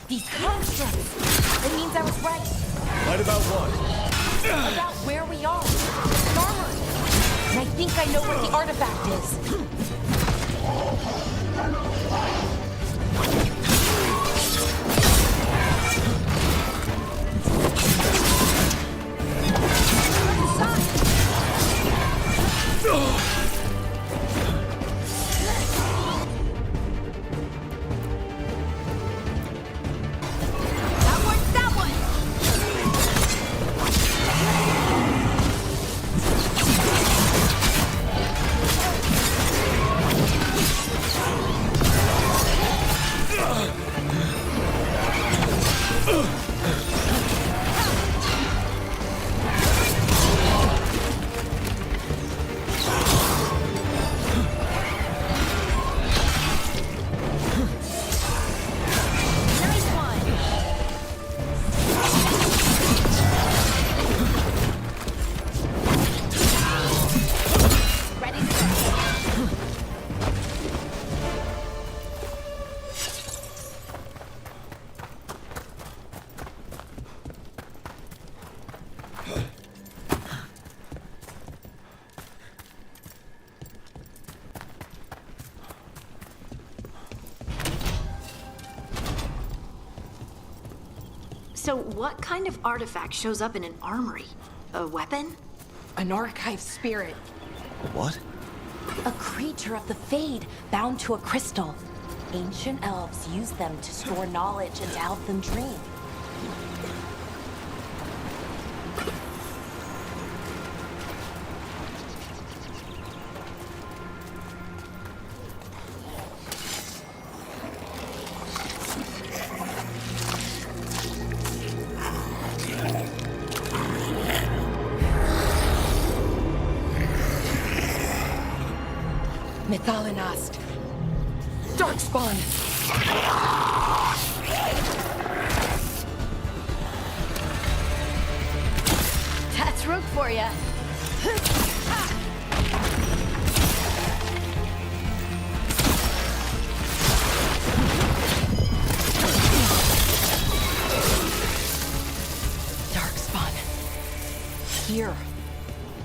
These constructs! It means I was right. Right about what? About where we are. Armory. And I think I know where the artifact is. So what kind of artifact shows up in an armory? A weapon? An archive spirit. What? A creature of the Fade, bound to a crystal. Ancient elves use them to store knowledge and to help them dream. Mythalinast. Darkspawn. That's rogue for ya. Darkspawn. Here.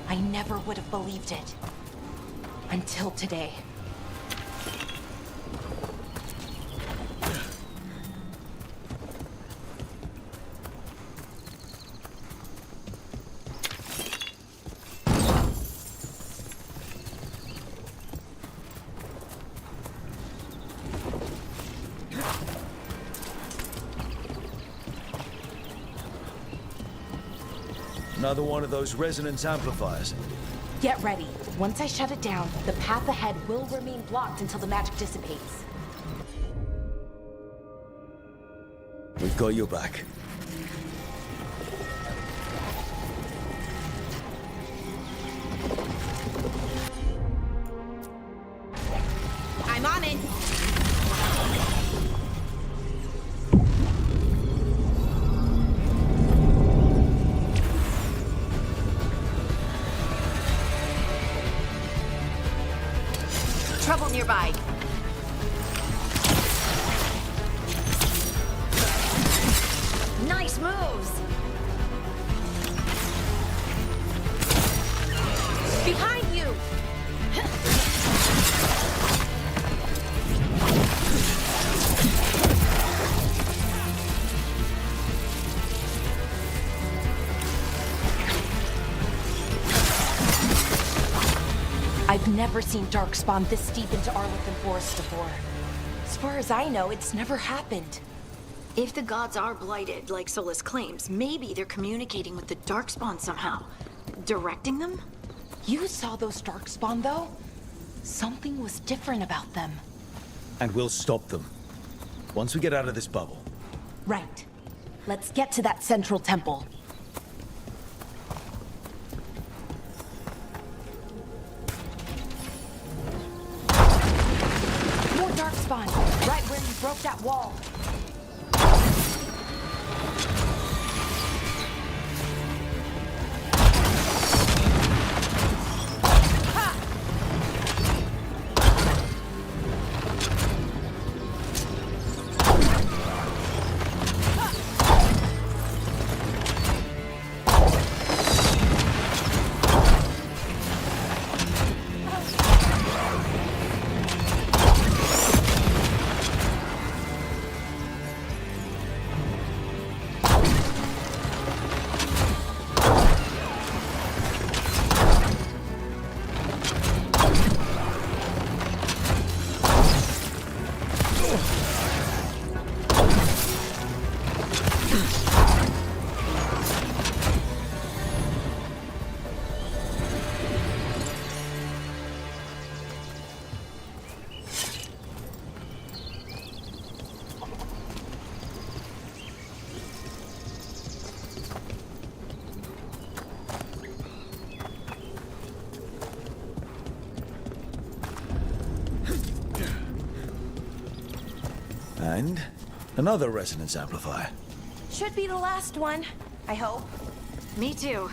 I never would have believed it. Until today. Another one of those resonance amplifiers. Get ready. Once I shut it down, the path ahead will remain blocked until the magic dissipates. We've got your back. I'm on it! Trouble nearby. Nice moves. Behind you! I've never seen Darkspawn this deep into Arlington Forest before. As far as I know, it's never happened. If the gods are blighted, like Solus claims, maybe they're communicating with the Darkspawn somehow. Directing them? You saw those Darkspawn, though? Something was different about them. And we'll stop them. Once we get out of this bubble. Right. Let's get to that central temple. More Darkspawn, right where you broke that wall. And another resonance amplifier. Should be the last one, I hope. Me too.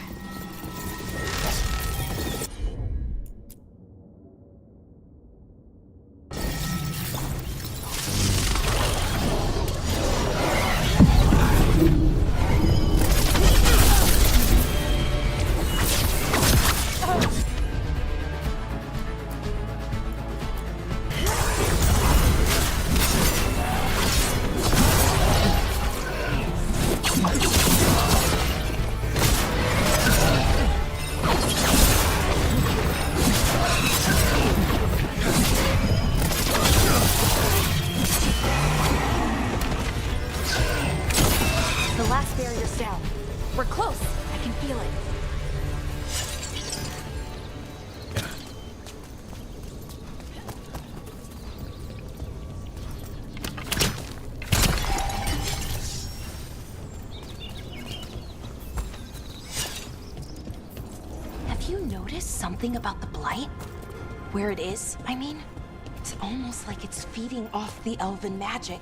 We're close. I can feel it. Have you noticed something about the blight? Where it is, I mean? It's almost like it's feeding off the elven magic.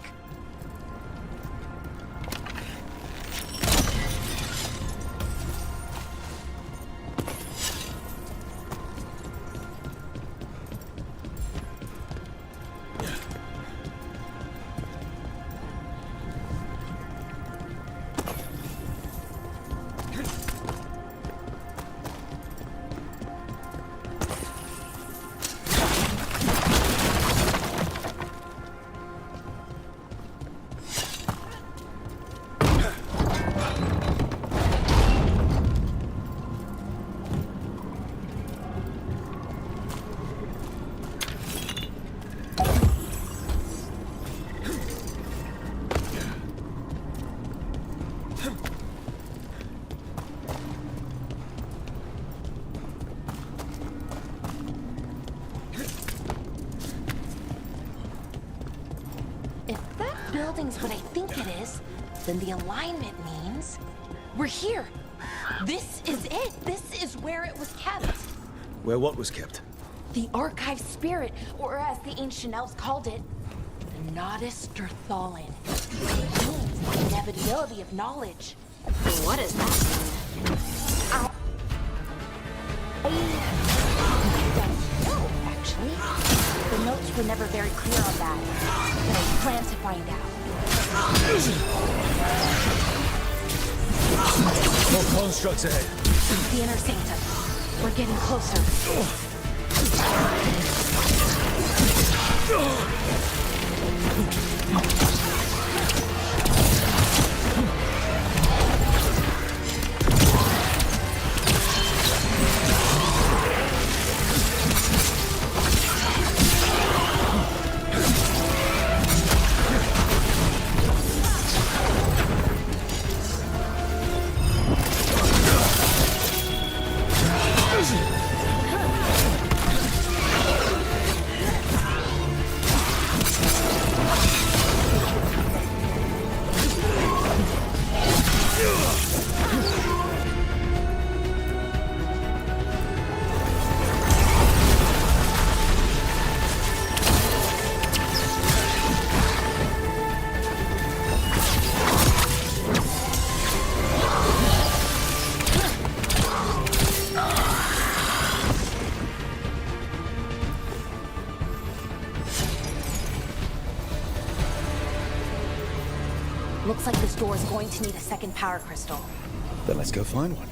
Building's what I think it is, then the alignment means we're here. This is it. This is where it was kept. Where what was kept? The archive spirit, or as the ancient elves called it, the Nodus Derthalin. It means the inevitability of knowledge. What does that mean? I don't know, actually. The notes were never very clear on that, but I plan to find out. More constructs ahead. The inner sanctum. We're getting closer. Looks like this door is going to need a second power crystal. Then let's go find one.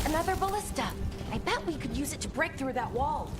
Another ballista. I bet we could use it to break through that wall.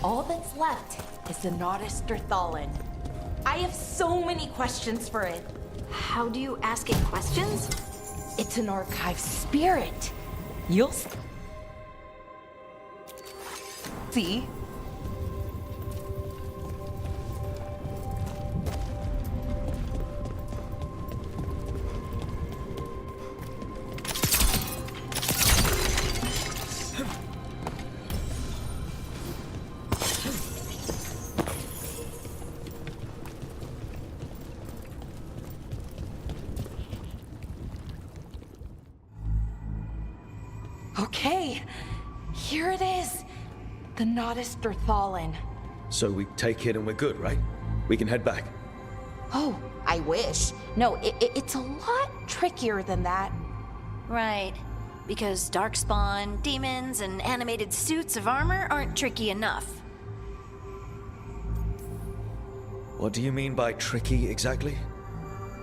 All that's left is the Nodus Thallen. I have so many questions for it. How do you ask it questions? It's an archive spirit. You'll see. Okay, here it is. The Nodus Thallen. So we take it and we're good, right? We can head back. Oh, I wish. No, it's a lot trickier than that. Right. Because darkspawn, demons, and animated suits of armor aren't tricky enough. What do you mean by tricky exactly?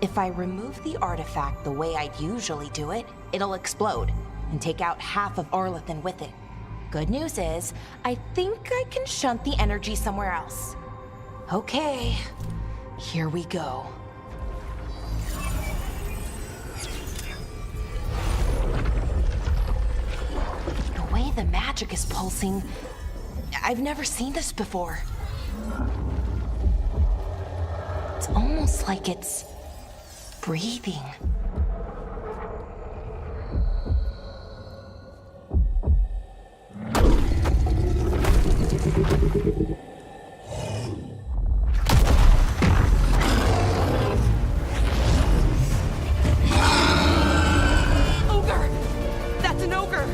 If I remove the artifact the way I'd usually do it, it'll explode and take out half of Arlethan with it. Good news is, I think I can shunt the energy somewhere else. Okay, here we go. The way the magic is pulsing, I've never seen this before. It's almost like it's breathing. Ogre! That's an ogre!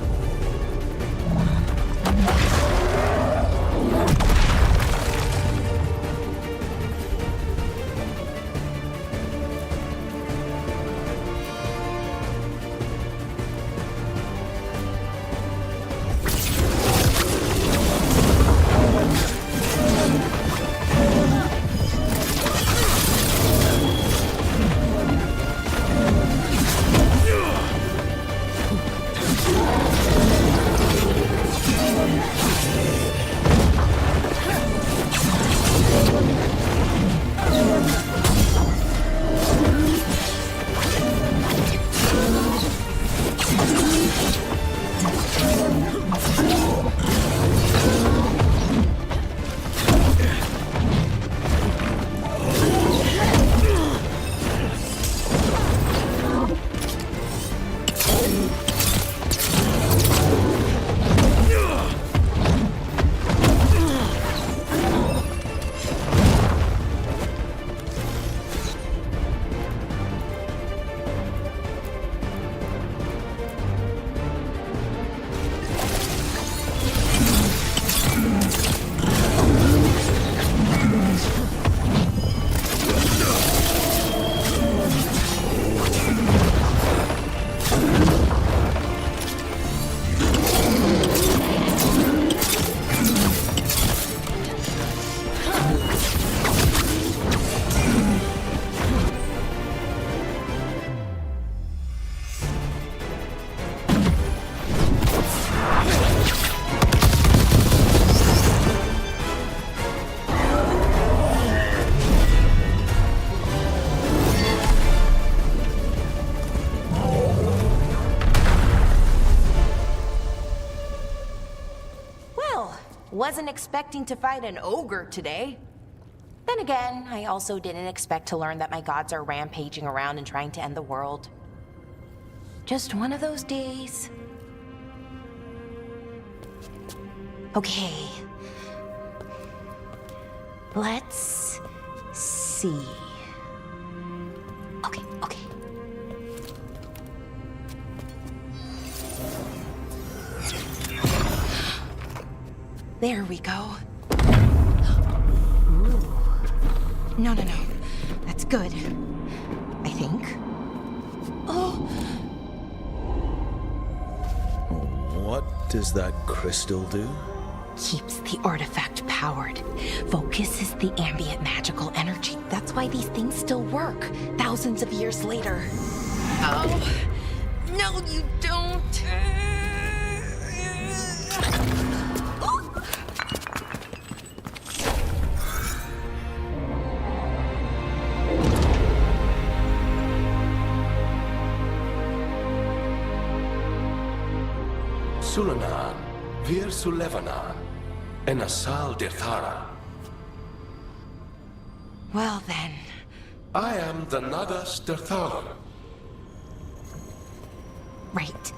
Wasn't expecting to fight an ogre today. Then again, I also didn't expect to learn that my gods are rampaging around and trying to end the world. Just one of those days. Okay. Let's see. Okay. There we go. Ooh. No. That's good. I think. Oh! What does that crystal do? Keeps the artifact powered. Focuses the ambient magical energy. That's why these things still work, thousands of years later. Oh! No, you don't! Sulanan, Vir Sulevanan, and Asal Dirthara. Well then. I am the Nadas Dirthalan. Right.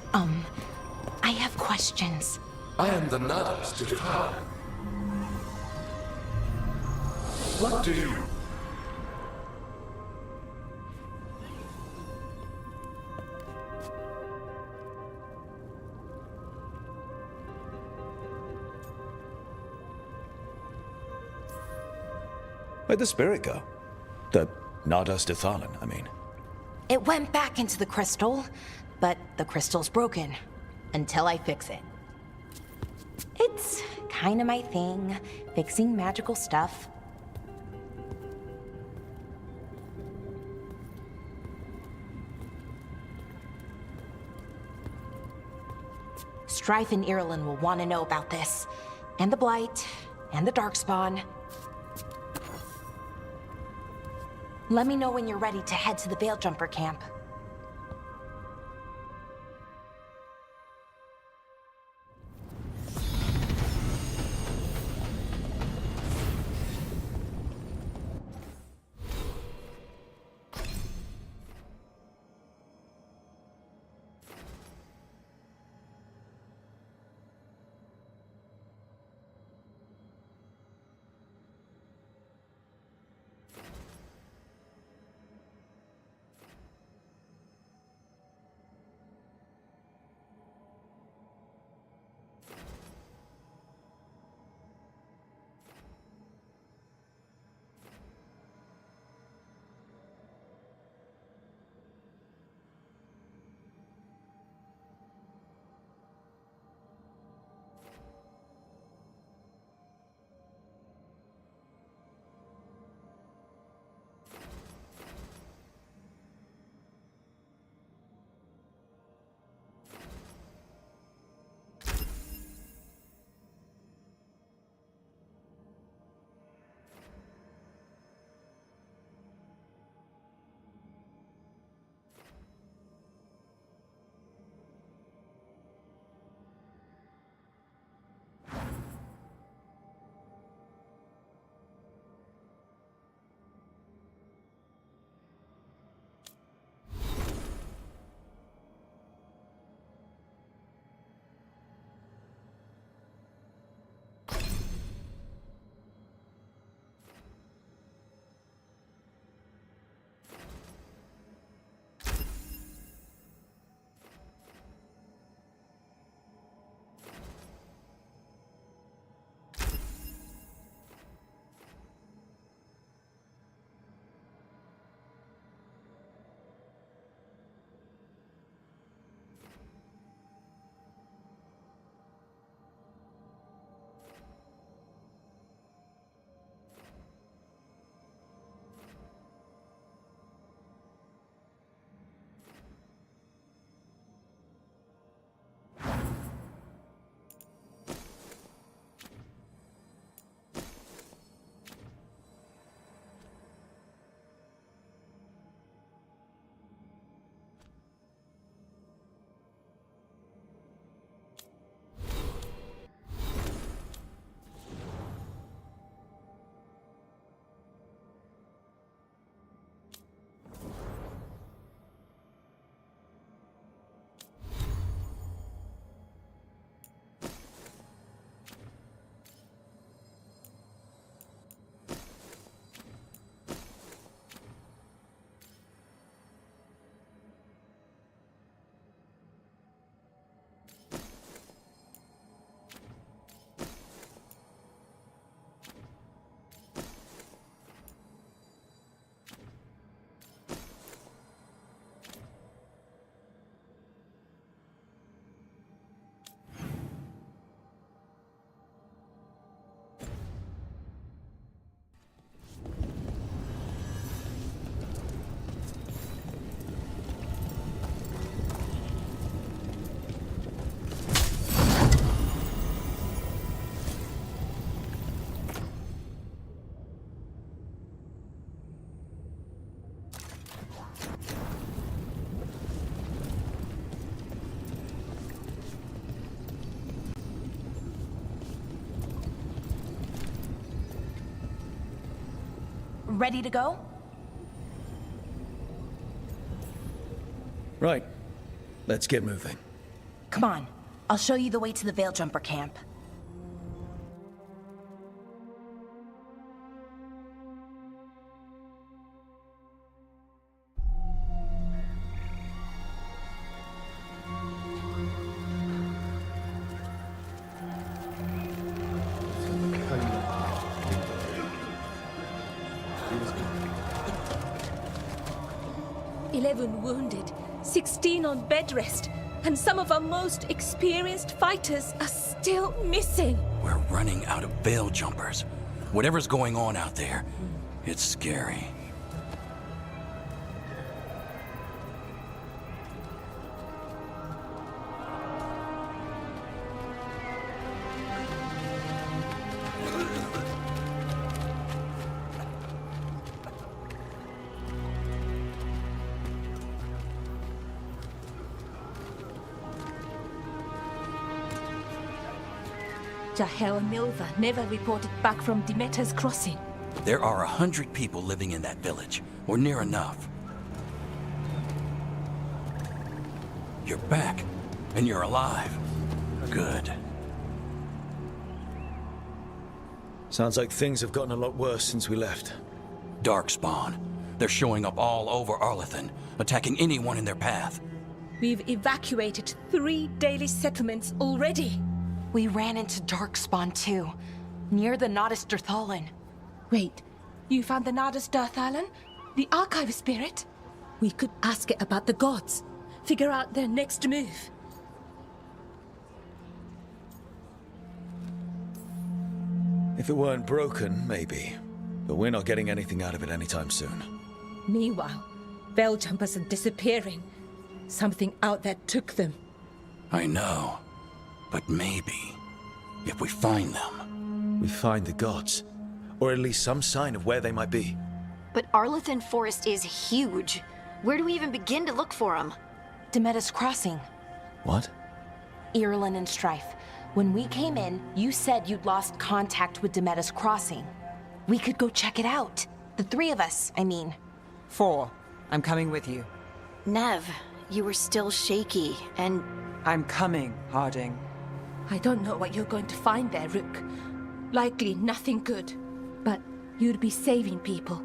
I have questions. I am the Nadas Dirthalan. What do you... Where'd the spirit go? The Nadas Dithalan, I mean. It went back into the crystal, but the crystal's broken. Until I fix it. It's kinda my thing, fixing magical stuff. Strife and Irulan will want to know about this. And the Blight, and the Darkspawn. Let me know when you're ready to head to the Veil Jumper camp. ready to go? Right. Let's get moving. Come on, I'll show you the way to the Veil Jumper camp. Wounded, 16 on bed rest, and some of our most experienced fighters are still missing. We're running out of veil jumpers. Whatever's going on out there, it's scary. Jahel and Milva never reported back from Demeter's crossing. There are 100 people living in that village, or near enough. You're back, and you're alive. Good. Sounds like things have gotten a lot worse since we left. Darkspawn. They're showing up all over Arlethan, attacking anyone in their path. We've evacuated 3 daily settlements already. We ran into Darkspawn too, near the Nodus Dirthalan. Wait, you found the Nodus Dirthalan? The Archive Spirit? We could ask it about the gods. Figure out their next move. If it weren't broken, maybe. But we're not getting anything out of it anytime soon. Meanwhile, Veil Jumpers are disappearing. Something out there took them. I know. But maybe, if we find them... We find the gods. Or at least some sign of where they might be. But Arlethan Forest is huge. Where do we even begin to look for them? Demeter's Crossing. What? Irulan and Strife. When we came in, you said you'd lost contact with Demeter's Crossing. We could go check it out. The 3 of us, I mean. 4. I'm coming with you. Nev, you were still shaky, and... I'm coming, Harding. I don't know what you're going to find there, Rook. Likely nothing good. But you'd be saving people,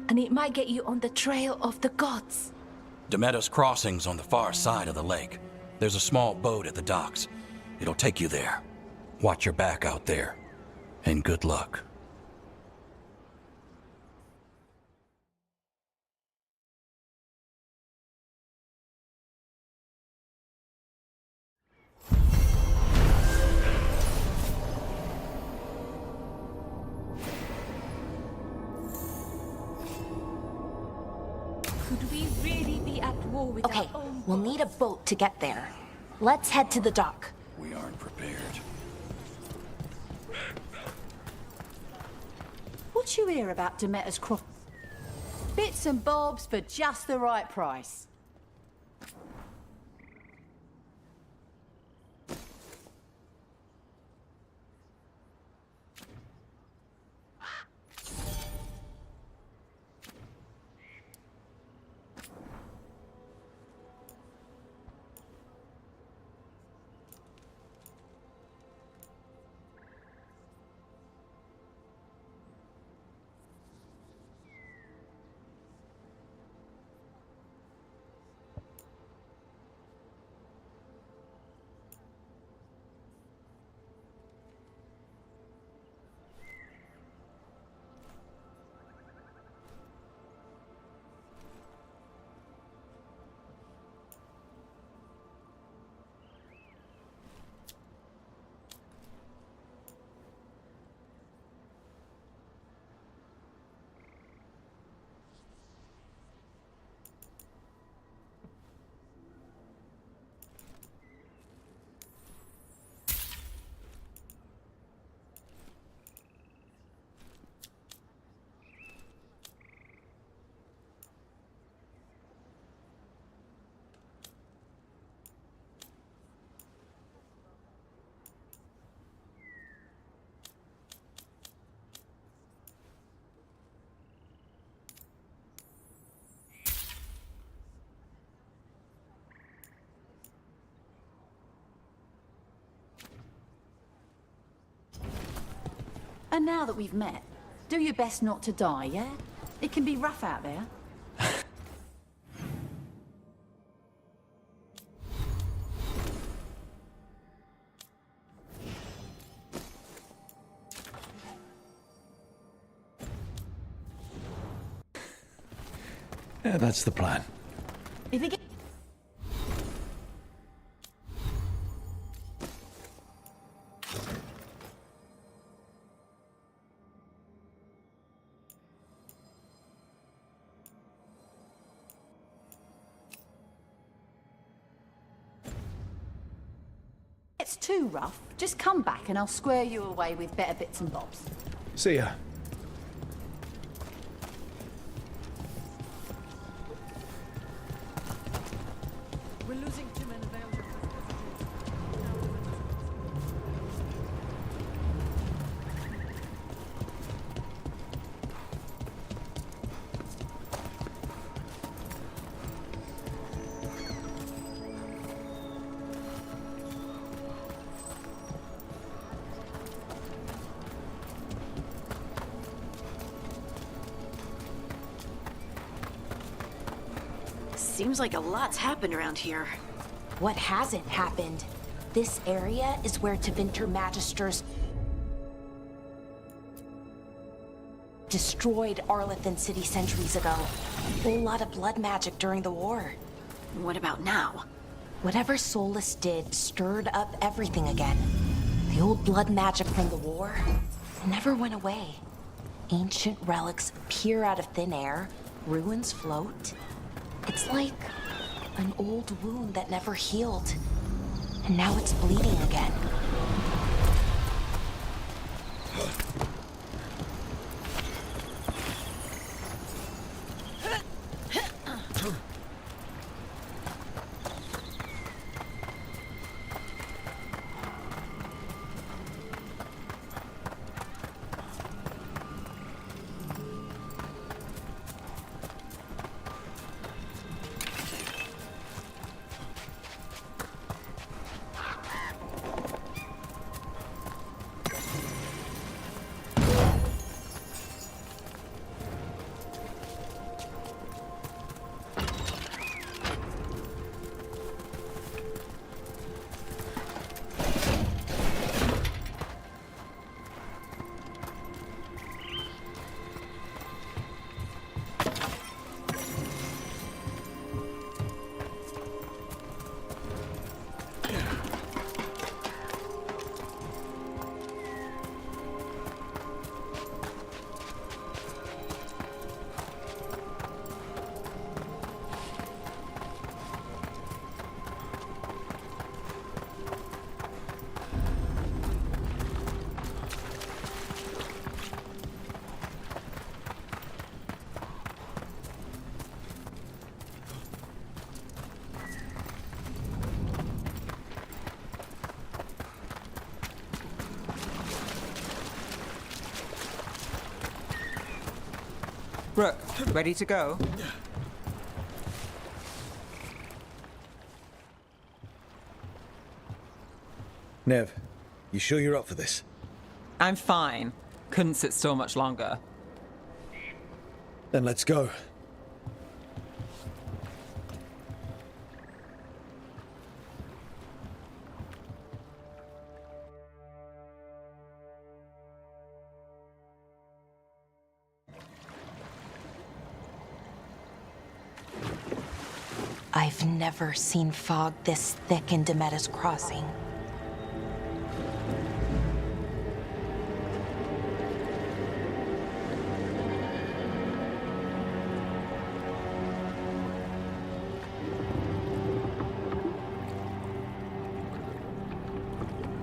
and it might get you on the trail of the gods. Demeter's Crossing's on the far side of the lake. There's a small boat at the docks. It'll take you there. Watch your back out there. And good luck. Could we really be at war with Okay, our own we'll need a boat to get there. Let's head to the dock. We aren't prepared. What you hear about Demeter's Cross? Bits and bobs for just the right price. And now that we've met, do your best not to die, yeah? It can be rough out there. Yeah, that's the plan. If it gets too rough, just come back and I'll square you away with better bits and bobs. See ya. We're losing too many Veilguard. Seems like a lot's happened around here. What hasn't happened? This area is where Tevinter Magisters destroyed Arlethan City centuries ago. A whole lot of blood magic during the war. What about now? Whatever Solus did stirred up everything again. The old blood magic from the war never went away. Ancient relics appear out of thin air, ruins float. It's like an old wound that never healed, and now it's bleeding again. Rook, ready to go? Nev, you sure you're up for this? I'm fine. Couldn't sit still much longer. Then let's go. I've never seen fog this thick in Demeda's Crossing.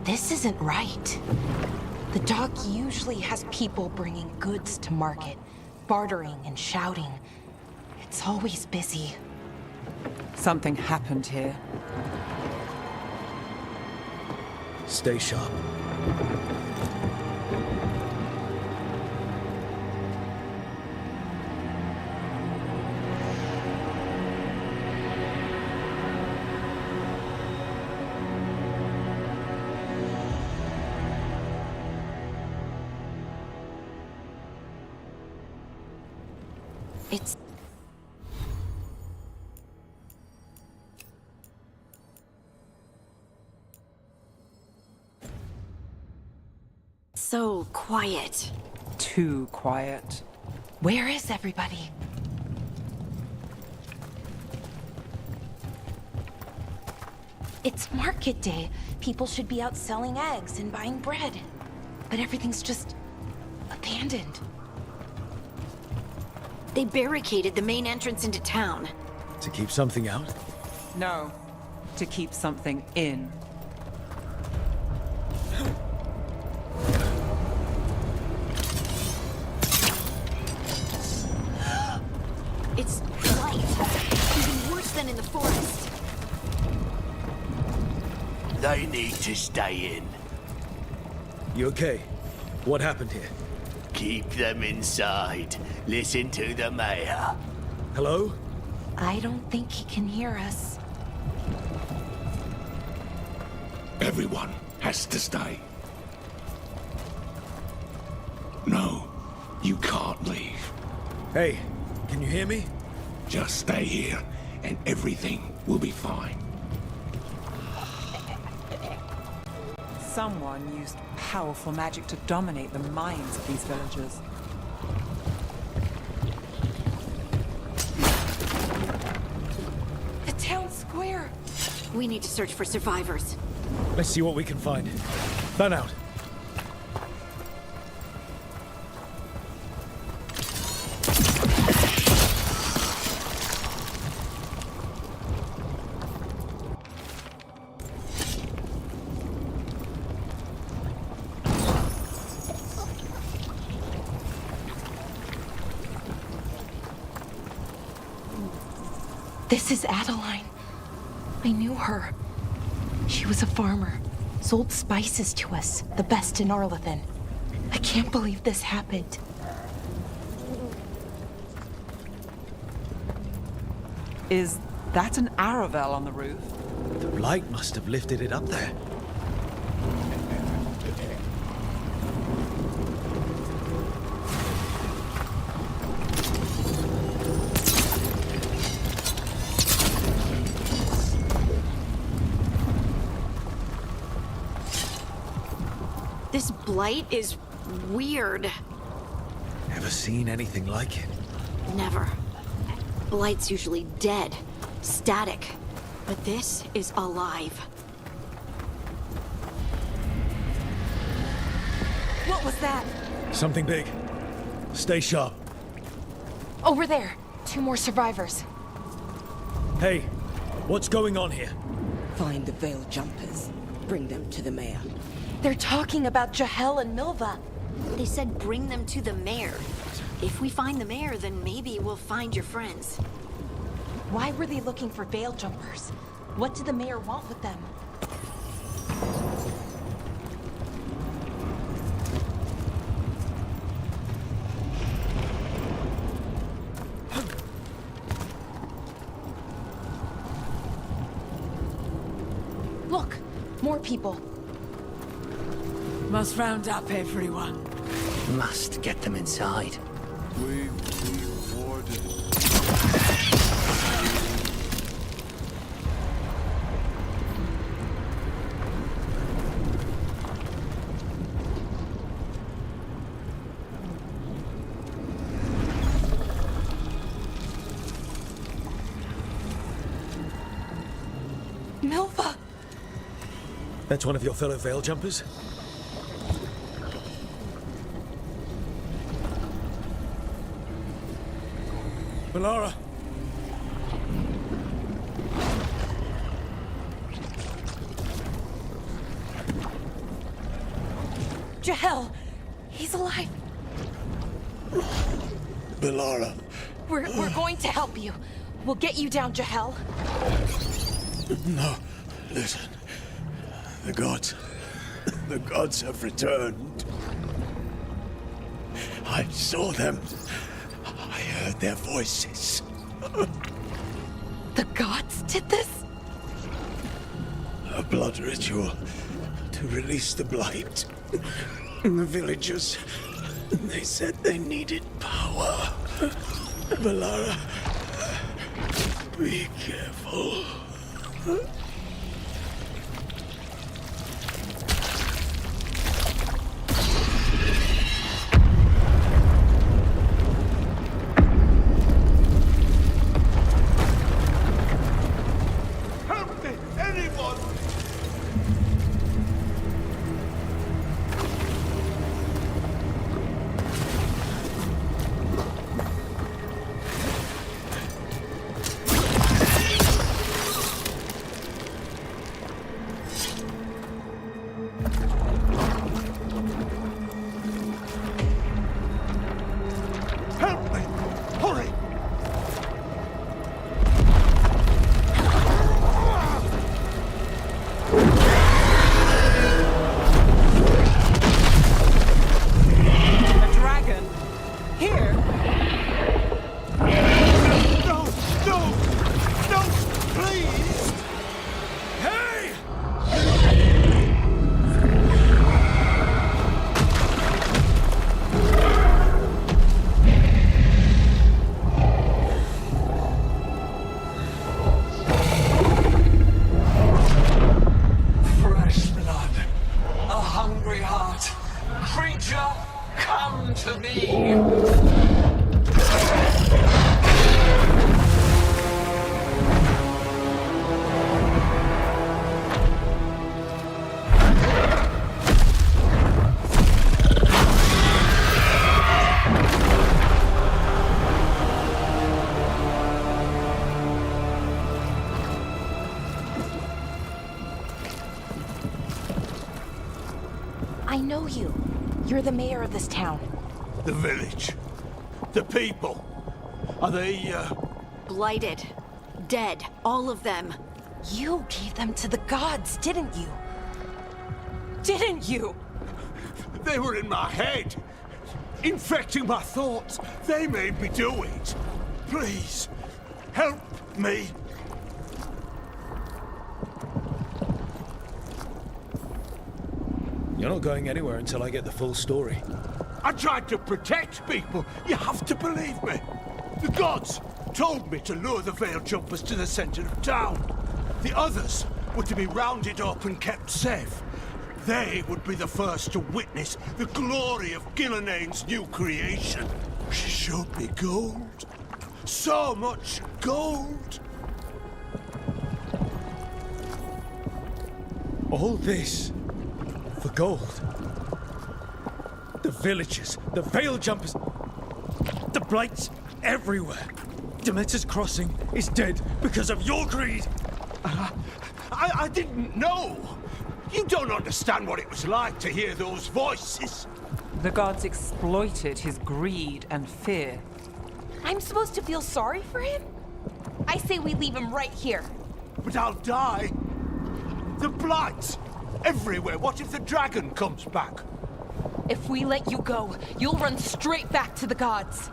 This isn't right. The dock usually has people bringing goods to market, bartering and shouting. It's always busy. Something happened here. Stay sharp. It's so quiet. Too quiet. Where is everybody? It's market day. People should be out selling eggs and buying bread. But everything's just abandoned. They barricaded the main entrance into town. To keep something out? No, to keep something in. It's light. Even worse than in the forest. They need to stay in. You okay? What happened here? Keep them inside. Listen to the mayor. Hello? I don't think he can hear us. Everyone has to stay. No, you can't leave. Hey, can you hear me? Just stay here, and everything will be fine. Someone used powerful magic to dominate the minds of these villagers. The town square! We need to search for survivors. Let's see what we can find. Fan out. This is Adeline. I knew her. She was a farmer, sold spices to us, the best in Arlathan. I can't believe this happened. Is that an Aravel on the roof? The blight must have lifted it up there. This blight is weird. Ever seen anything like it? Never. Blight's usually dead, static. But this is alive. What was that? Something big. Stay sharp. Over there. 2 more survivors. Hey, what's going on here? Find the Veil Jumpers. Bring them to the mayor. They're talking about Jahel and Milva. They said bring them to the mayor. If we find the mayor, then maybe we'll find your friends. Why were they looking for Veil Jumpers? What did the mayor want with them? Look, more people. Must round up everyone. Must get them inside. We rewarded. Milva! That's one of your fellow Veil Jumpers? Melara! Jahel! He's alive! Melara. We're going to help you. We'll get you down, Jahel. No, listen. The gods have returned. I saw them. I heard their voices. The gods did this? A blood ritual to release the blight. The villagers, they said they needed power. Valara, be careful. Help me! Anyone! Help me! Hurry! A dragon? Here? No! No! No! Please! Hey! Fresh blood, a hungry heart. Creature, come to me. I know you. You're the mayor of this town. The village. The people. Are they, Blighted. Dead. All of them. You gave them to the gods, didn't you? Didn't you? They were in my head. Infecting my thoughts. They made me do it. Please, help me. You're not going anywhere until I get the full story. I tried to protect people. You have to believe me. The gods told me to lure the Veil Jumpers to the center of town. The others were to be rounded up and kept safe. They would be the first to witness the glory of Gilnenane's new creation. She showed me gold. So much gold. All this for gold. The villagers, the Veil Jumpers, the Blights everywhere. Demeter's Crossing is dead because of your greed. I didn't know. You don't understand what it was like to hear those voices. The gods exploited his greed and fear. I'm supposed to feel sorry for him? I say we leave him right here. But I'll die. The Blights everywhere. What if the dragon comes back? If we let you go, you'll run straight back to the gods.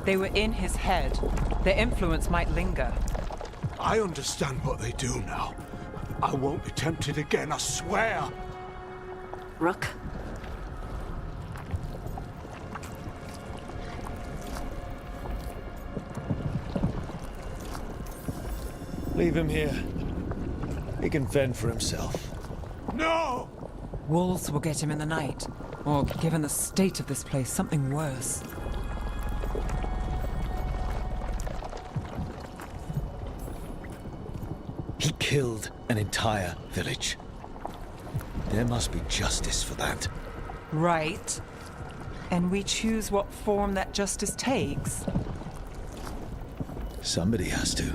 They were in his head. Their influence might linger. I understand what they do now. I won't be tempted again, I swear. Rook? Leave him here. He can fend for himself. No! Wolves will get him in the night. Or, given the state of this place, something worse. He killed an entire village. There must be justice for that. Right. And we choose what form that justice takes. Somebody has to.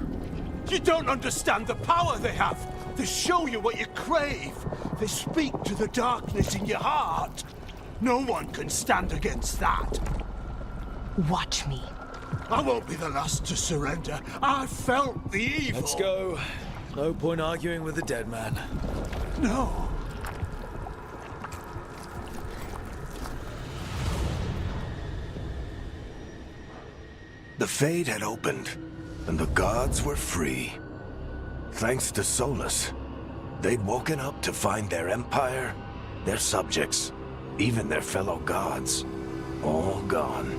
You don't understand the power they have. They show you what you crave. They speak to the darkness in your heart. No one can stand against that. Watch me. I won't be the last to surrender. I felt the evil. Let's go. No point arguing with the dead man. No. The Fade had opened, and the gods were free. Thanks to Solus, they'd woken up to find their empire, their subjects, even their fellow gods, all gone.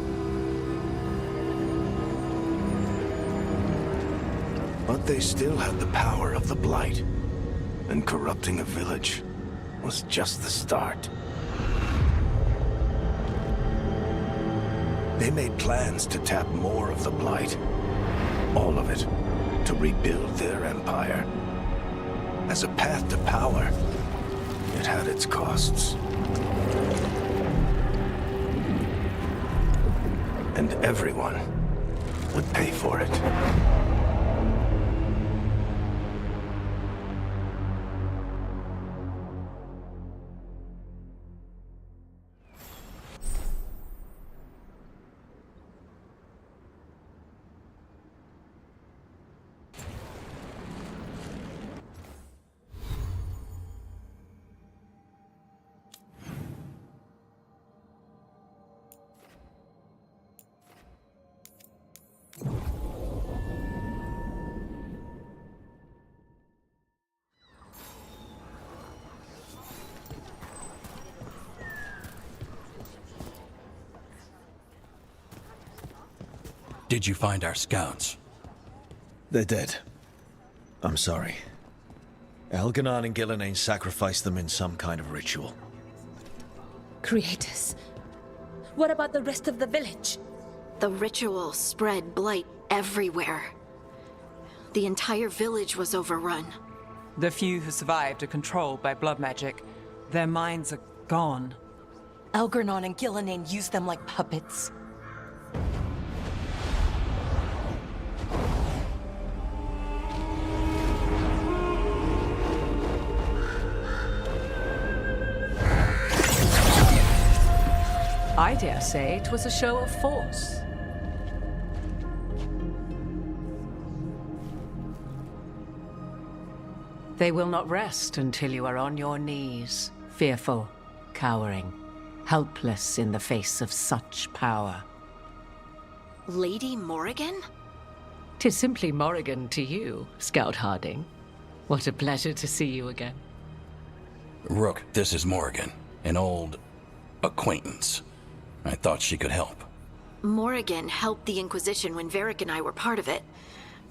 But they still had the power of the Blight. And corrupting a village was just the start. They made plans to tap more of the Blight. All of it. To rebuild their empire. As a path to power, it had its costs. And everyone would pay for it. Did you find our scouts? They're dead. I'm sorry. Elganon and Gillenane sacrificed them in some kind of ritual. Creators. What about the rest of the village? The ritual spread blight everywhere. The entire village was overrun. The few who survived are controlled by blood magic. Their minds are gone. Elganon and Gillenane used them like puppets. I dare say it was a show of force. They will not rest until you are on your knees, fearful, cowering, helpless in the face of such power. Lady Morrigan? 'Tis simply Morrigan to you, Scout Harding. What a pleasure to see you again. Rook, this is Morrigan, an old acquaintance. I thought she could help. Morrigan helped the Inquisition when Varric and I were part of it.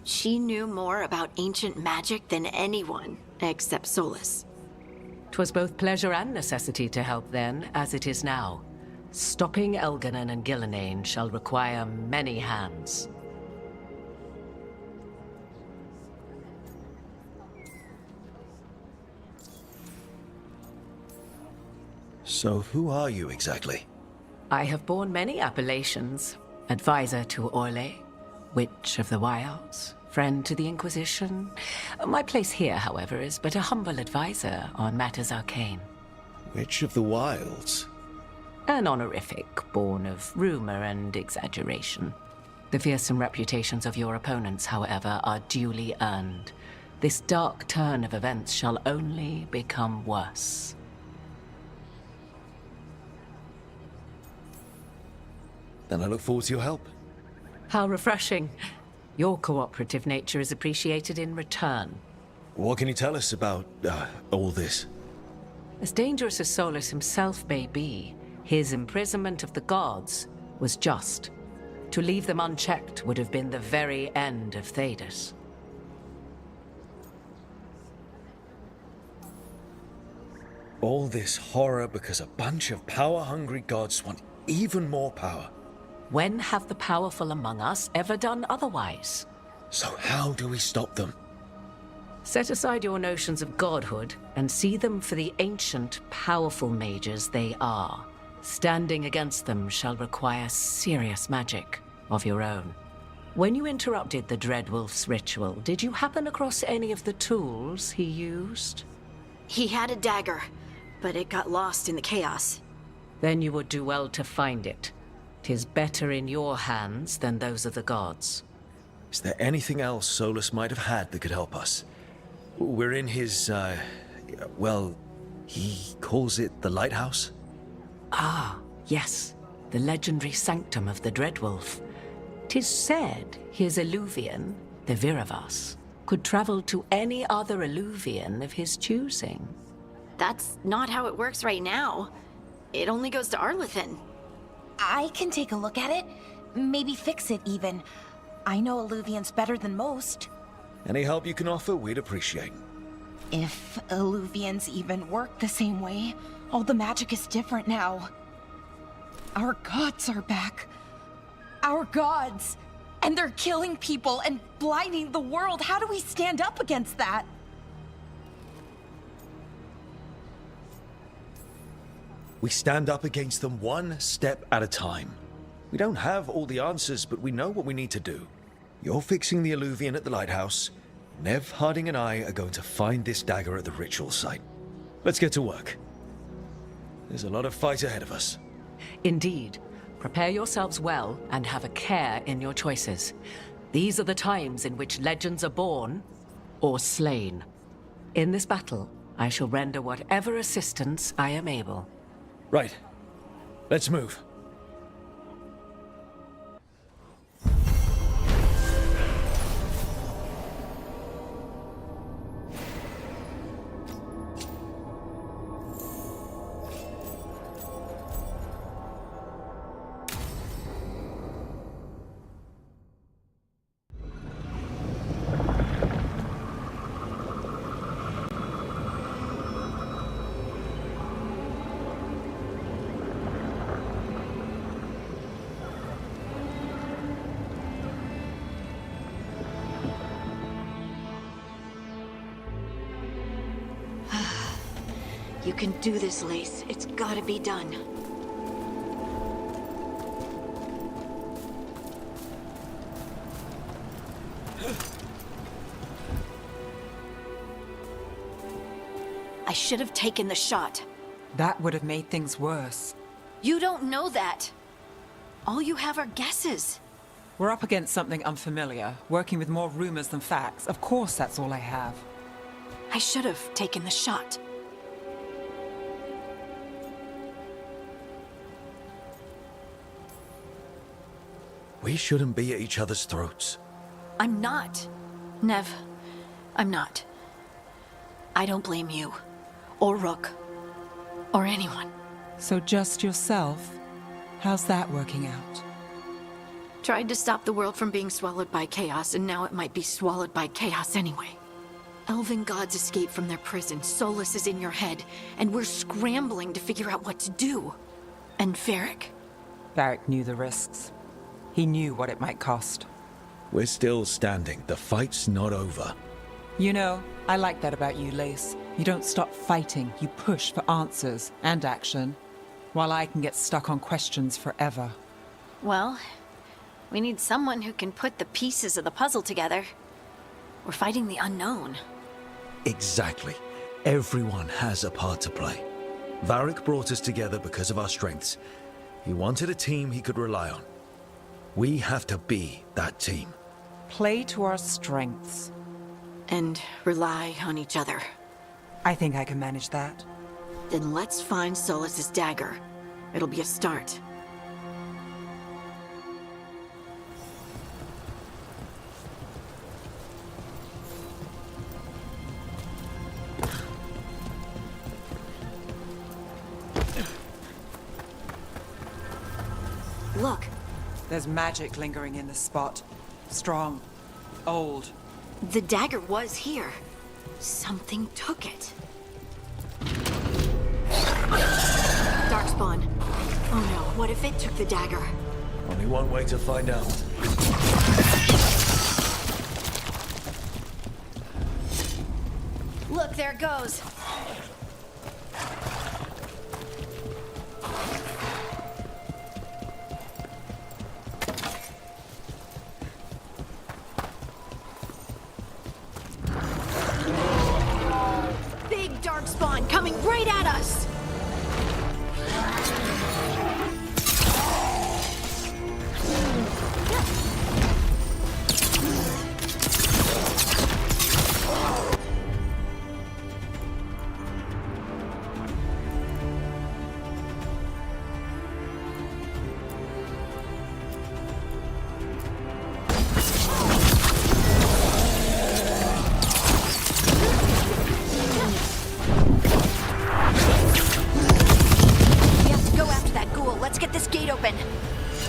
She knew more about ancient magic than anyone, except Solus. 'Twas both pleasure and necessity to help then, as it is now. Stopping Elganon and Gillenane shall require many hands. So who are you exactly? I have borne many appellations. Advisor to Orlais, Witch of the Wilds, friend to the Inquisition. My place here, however, is but a humble advisor on matters arcane. Witch of the Wilds? An honorific born of rumor and exaggeration. The fearsome reputations of your opponents, however, are duly earned. This dark turn of events shall only become worse. Then I look forward to your help. How refreshing. Your cooperative nature is appreciated in return. What can you tell us about, all this? As dangerous as Solus himself may be, his imprisonment of the gods was just. To leave them unchecked would have been the very end of Thedas. All this horror because a bunch of power-hungry gods want even more power. When have the powerful among us ever done otherwise? So how do we stop them? Set aside your notions of godhood and see them for the ancient, powerful mages they are. Standing against them shall require serious magic of your own. When you interrupted the Dreadwolf's ritual, did you happen across any of the tools he used? He had a dagger, but it got lost in the chaos. Then you would do well to find it. 'Tis better in your hands than those of the gods. Is there anything else Solus might have had that could help us? We're in his, well, he calls it the Lighthouse? Ah, yes. The legendary sanctum of the Dreadwolf. 'Tis said his Illuvian, the Viravas, could travel to any other Illuvian of his choosing. That's not how it works right now. It only goes to Arlethan. I can take a look at it. Maybe fix it, even. I know Illuvians better than most. Any help you can offer, we'd appreciate. If Illuvians even work the same way, all the magic is different now. Our gods are back. Our gods! And they're killing people and blinding the world. How do we stand up against that? We stand up against them one step at a time. We don't have all the answers, but we know what we need to do. You're fixing the Illuvian at the lighthouse. Nev, Harding, and I are going to find this dagger at the ritual site. Let's get to work. There's a lot of fight ahead of us. Indeed. Prepare yourselves well and have a care in your choices. These are the times in which legends are born or slain. In this battle, I shall render whatever assistance I am able. Right. Let's move. You can do this, Lace. It's gotta be done. I should have taken the shot. That would have made things worse. You don't know that. All you have are guesses. We're up against something unfamiliar, working with more rumors than facts. Of course that's all I have. I should have taken the shot. We shouldn't be at each other's throats. I'm not. Nev, I'm not. I don't blame you. Or Rook. Or anyone. So just yourself? How's that working out? Tried to stop the world from being swallowed by chaos, and now it might be swallowed by chaos anyway. Elven gods escaped from their prison, Solus is in your head, and we're scrambling to figure out what to do. And Varric? Varric knew the risks. He knew what it might cost. We're still standing. The fight's not over. You know, I like that about you, Lace. You don't stop fighting. You push for answers and action, while I can get stuck on questions forever. Well, we need someone who can put the pieces of the puzzle together. We're fighting the unknown. Exactly. Everyone has a part to play. Varric brought us together because of our strengths. He wanted a team he could rely on. We have to be that team. Play to our strengths. And rely on each other. I think I can manage that. Then let's find Solus's dagger. It'll be a start. Look. There's magic lingering in this spot. Strong. Old. The dagger was here. Something took it. Darkspawn. Oh no, what if it took the dagger? Only one way to find out. Look, there it goes. Big Darkspawn coming right at us!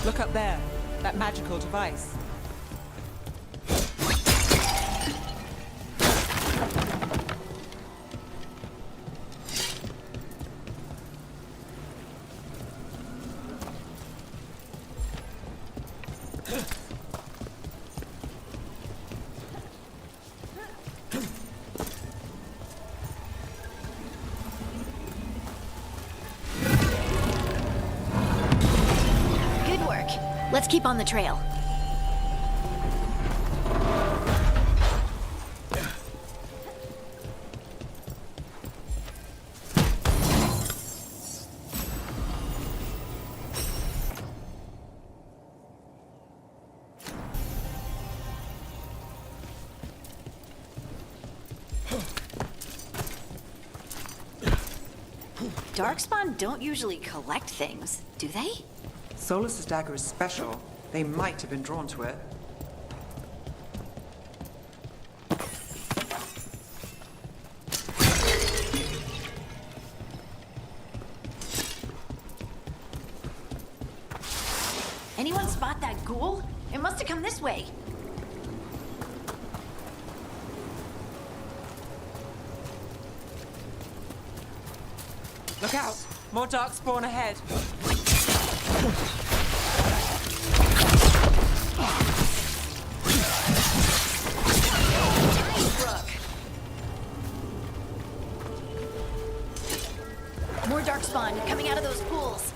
Look up there. That magical device. Let's keep on the trail. Darkspawn don't usually collect things, do they? Solus's dagger is special. They might have been drawn to it. Anyone spot that ghoul? It must have come this way. Look out! More darkspawn ahead. More darkspawn coming out of those pools.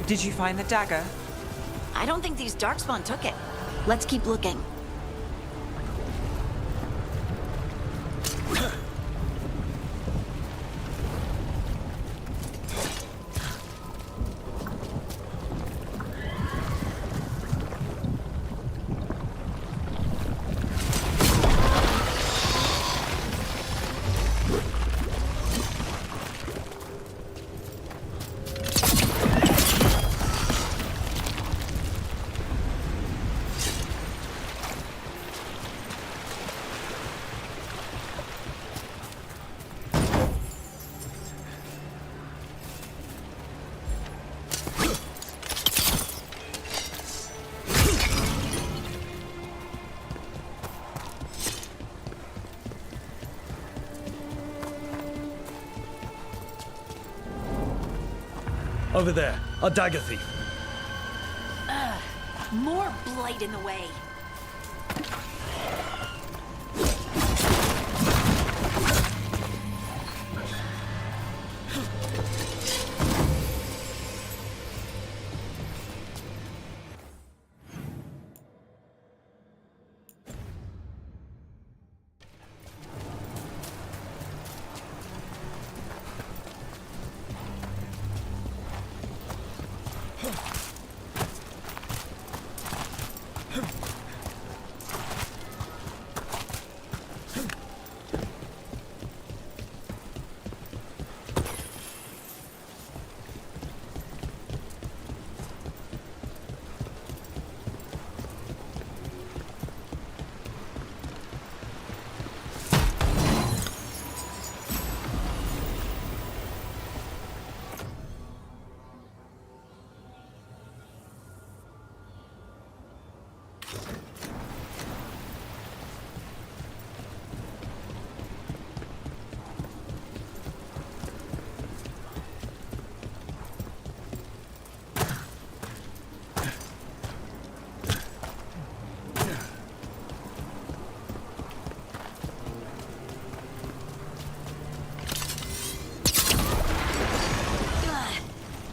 Did you find the dagger? I don't think these darkspawn took it. Let's keep looking. Over there, a dagger thief. More blight in the way.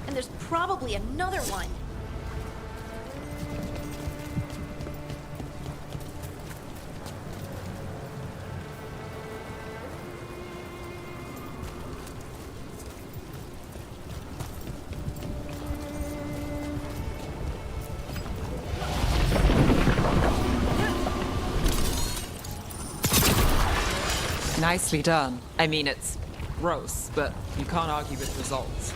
And there's probably another one. Nicely done. I mean, it's gross, but you can't argue with results.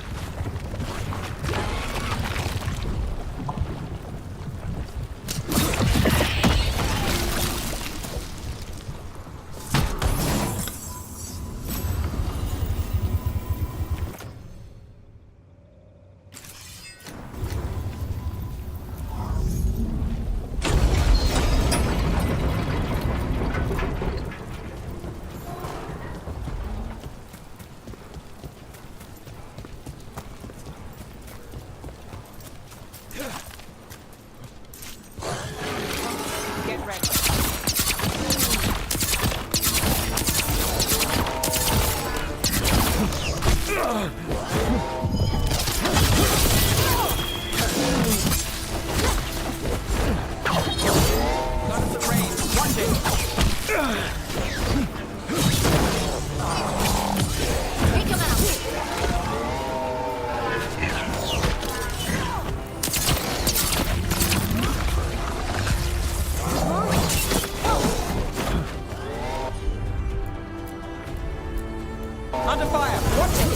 Under fire! Watch it!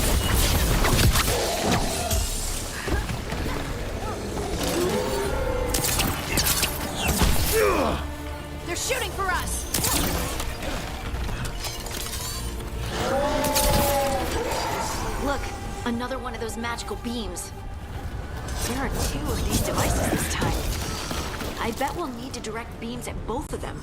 They're shooting for us! Look, another one of those magical beams. There are 2 of these devices this time. I bet we'll need to direct beams at both of them.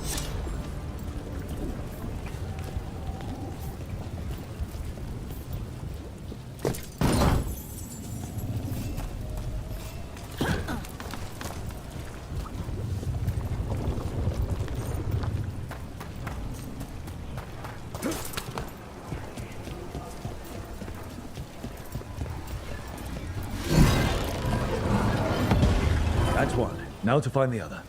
That's one. Now to find the other.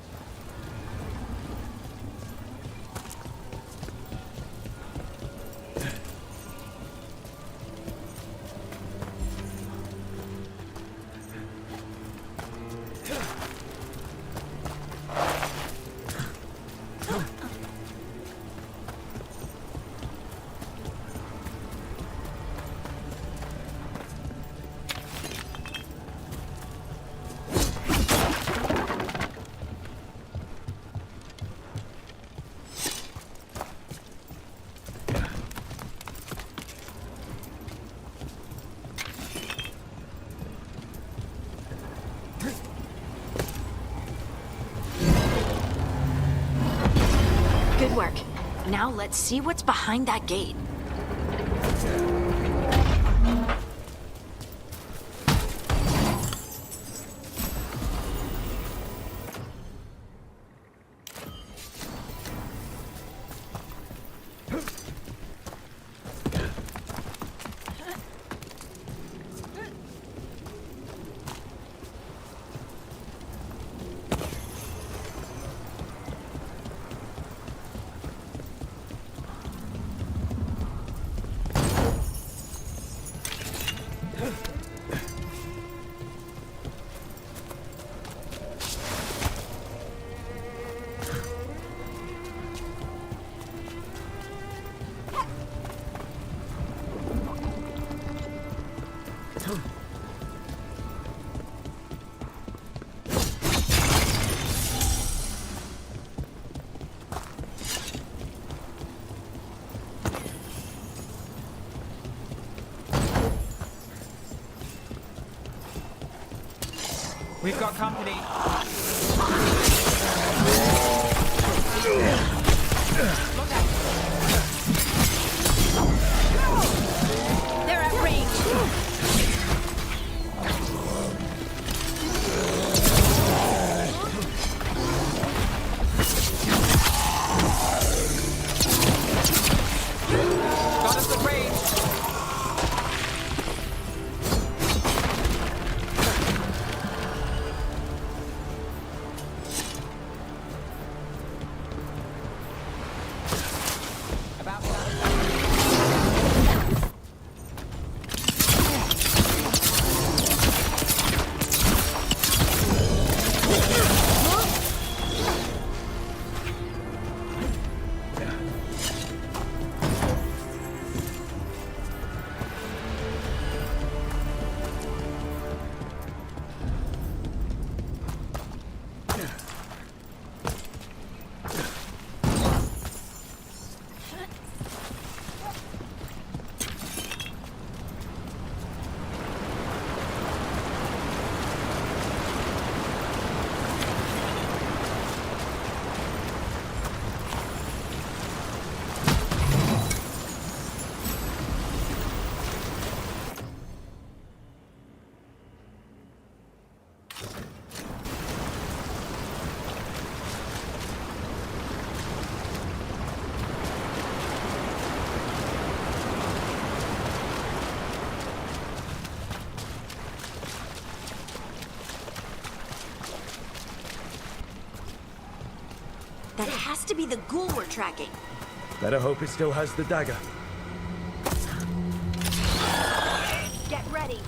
Good work. Now let's see what's behind that gate. We've got company. They're at range. Got us at range. That has to be the ghoul we're tracking. Better hope it still has the dagger. Get ready.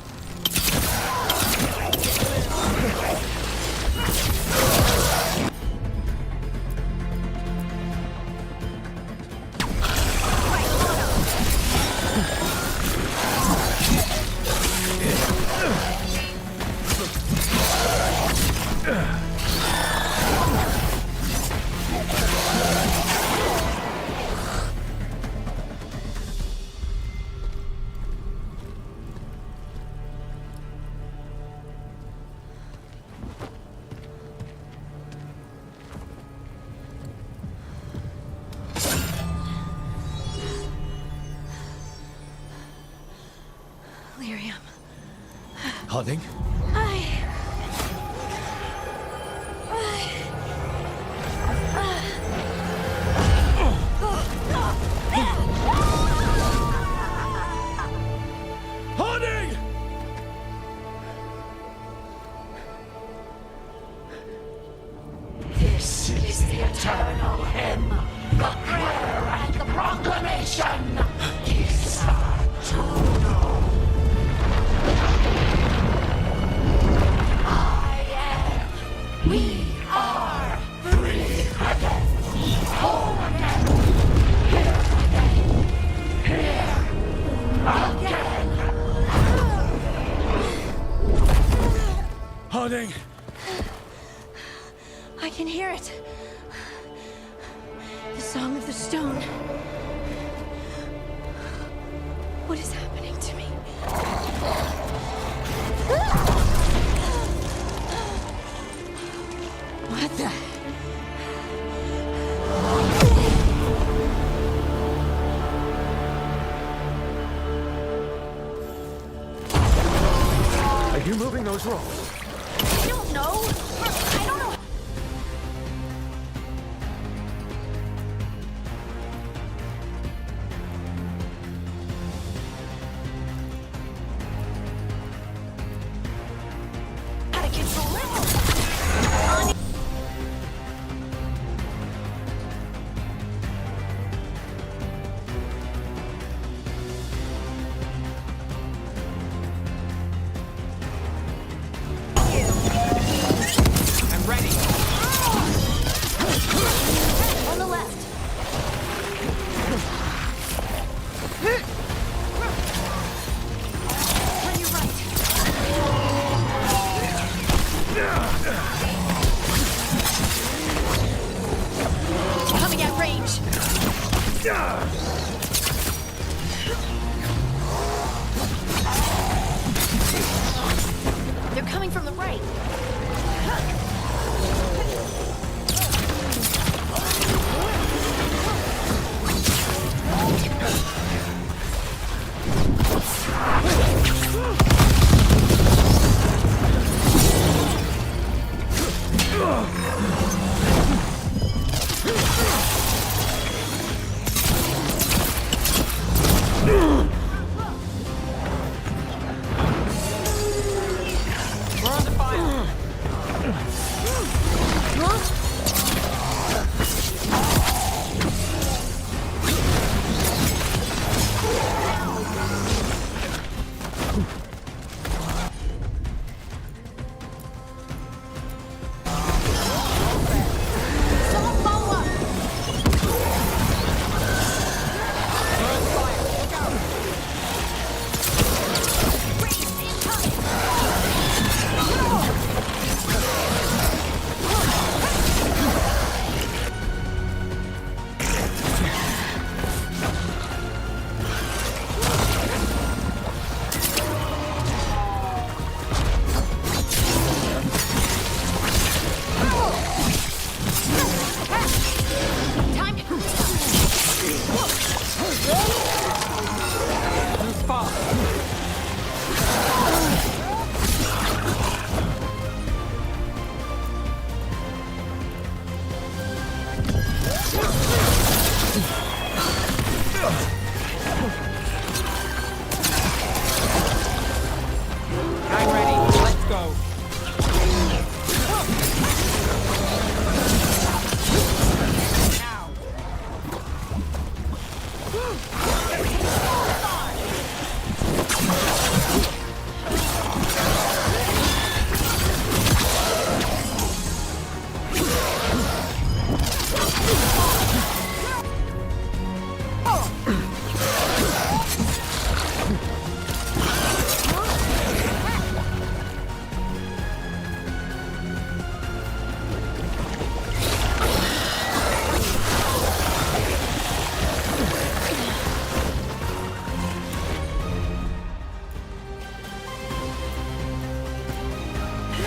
Lyrium. Harding? Harding! This is the eternal hymn, the prayer and the proclamation. We are free again, whole again, here again. Harding! I can hear it. The song of the stone. What is happening to me? What the? Are you moving those rocks? I don't know. I don't know. How to get the level. I'm ready.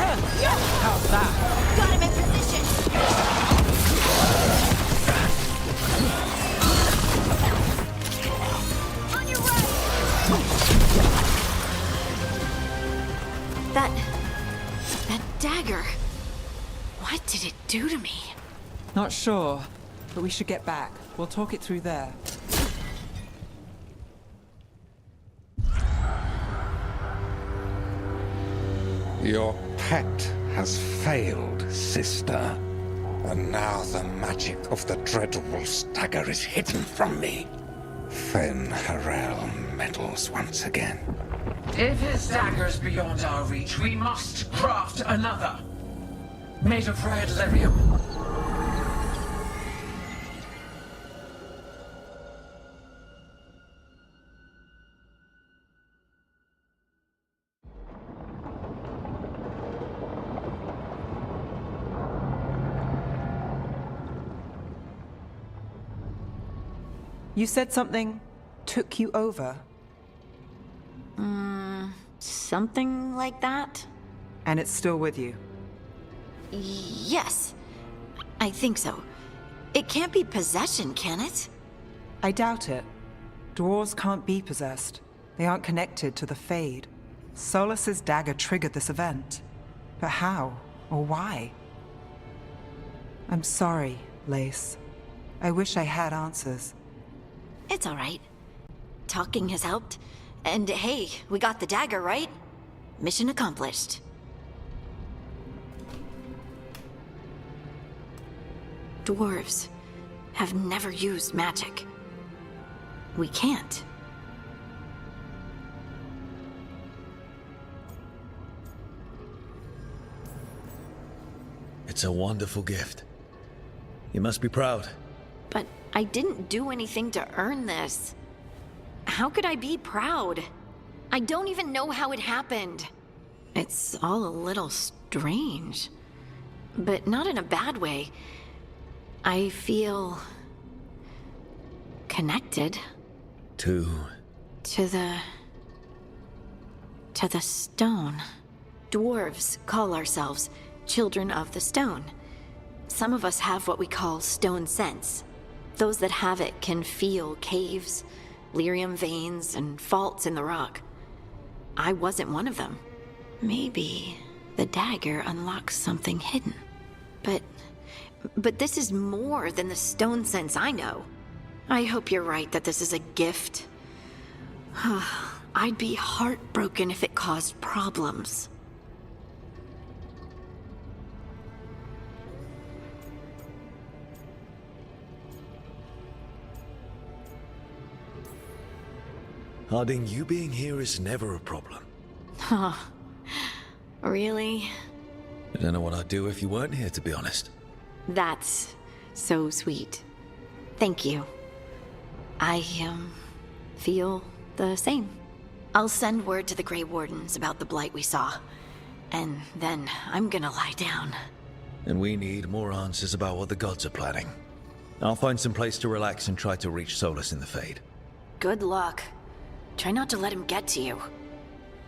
How's that? Got him in position. On your right. That dagger. What did it do to me? Not sure, but we should get back. We'll talk it through there. Your pet has failed, sister. And now the magic of the Dreadwolf's dagger is hidden from me. Fen Harel meddles once again. If his dagger's beyond our reach, we must craft another. Made of red lyrium. You said something took you over. Something like that? And it's still with you. Yes. I think so. It can't be possession, can it? I doubt it. Dwarves can't be possessed. They aren't connected to the Fade. Solus's dagger triggered this event. But how? Or why? I'm sorry, Lace. I wish I had answers. It's all right. Talking has helped. And hey, we got the dagger, right? Mission accomplished. Dwarves have never used magic. We can't. It's a wonderful gift. You must be proud. But I didn't do anything to earn this. How could I be proud? I don't even know how it happened. It's all a little strange. But not in a bad way. I feel... connected. To the stone. Dwarves call ourselves children of the stone. Some of us have what we call stone sense. Those that have it can feel caves, lyrium veins, and faults in the rock. I wasn't one of them. Maybe the dagger unlocks something hidden. But this is more than the stone sense I know. I hope you're right that this is a gift. I'd be heartbroken if it caused problems. Harding, you being here is never a problem. Huh. Really? I don't know what I'd do if you weren't here, to be honest. That's so sweet. Thank you. I, feel the same. I'll send word to the Grey Wardens about the blight we saw. And then I'm gonna lie down. And we need more answers about what the gods are planning. I'll find some place to relax and try to reach Solus in the Fade. Good luck. Try not to let him get to you.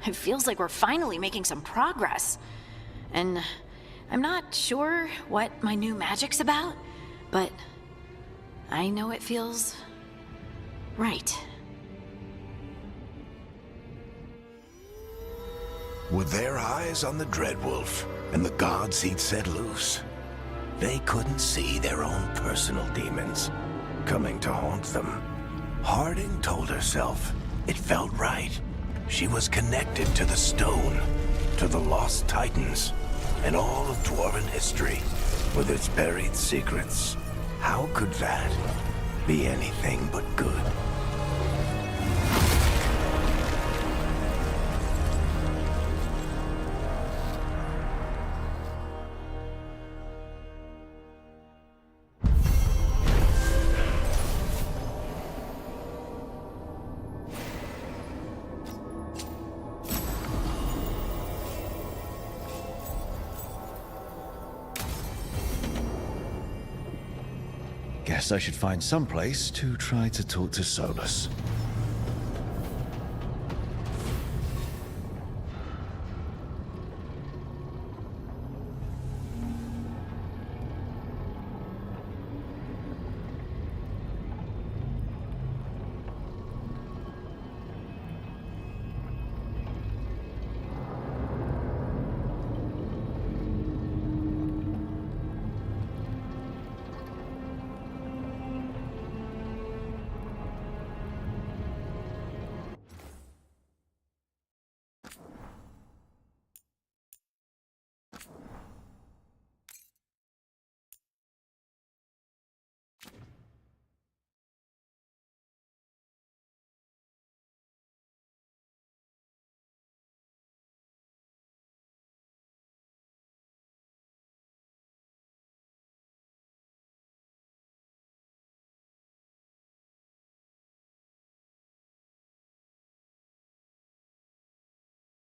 It feels like we're finally making some progress. And I'm not sure what my new magic's about, but I know it feels right. With their eyes on the Dreadwolf and the gods he'd set loose, they couldn't see their own personal demons coming to haunt them. Harding told herself it felt right. She was connected to the stone, to the lost titans, and all of Dwarven history, with its buried secrets. How could that be anything but good? Guess I should find some place to try to talk to Solus.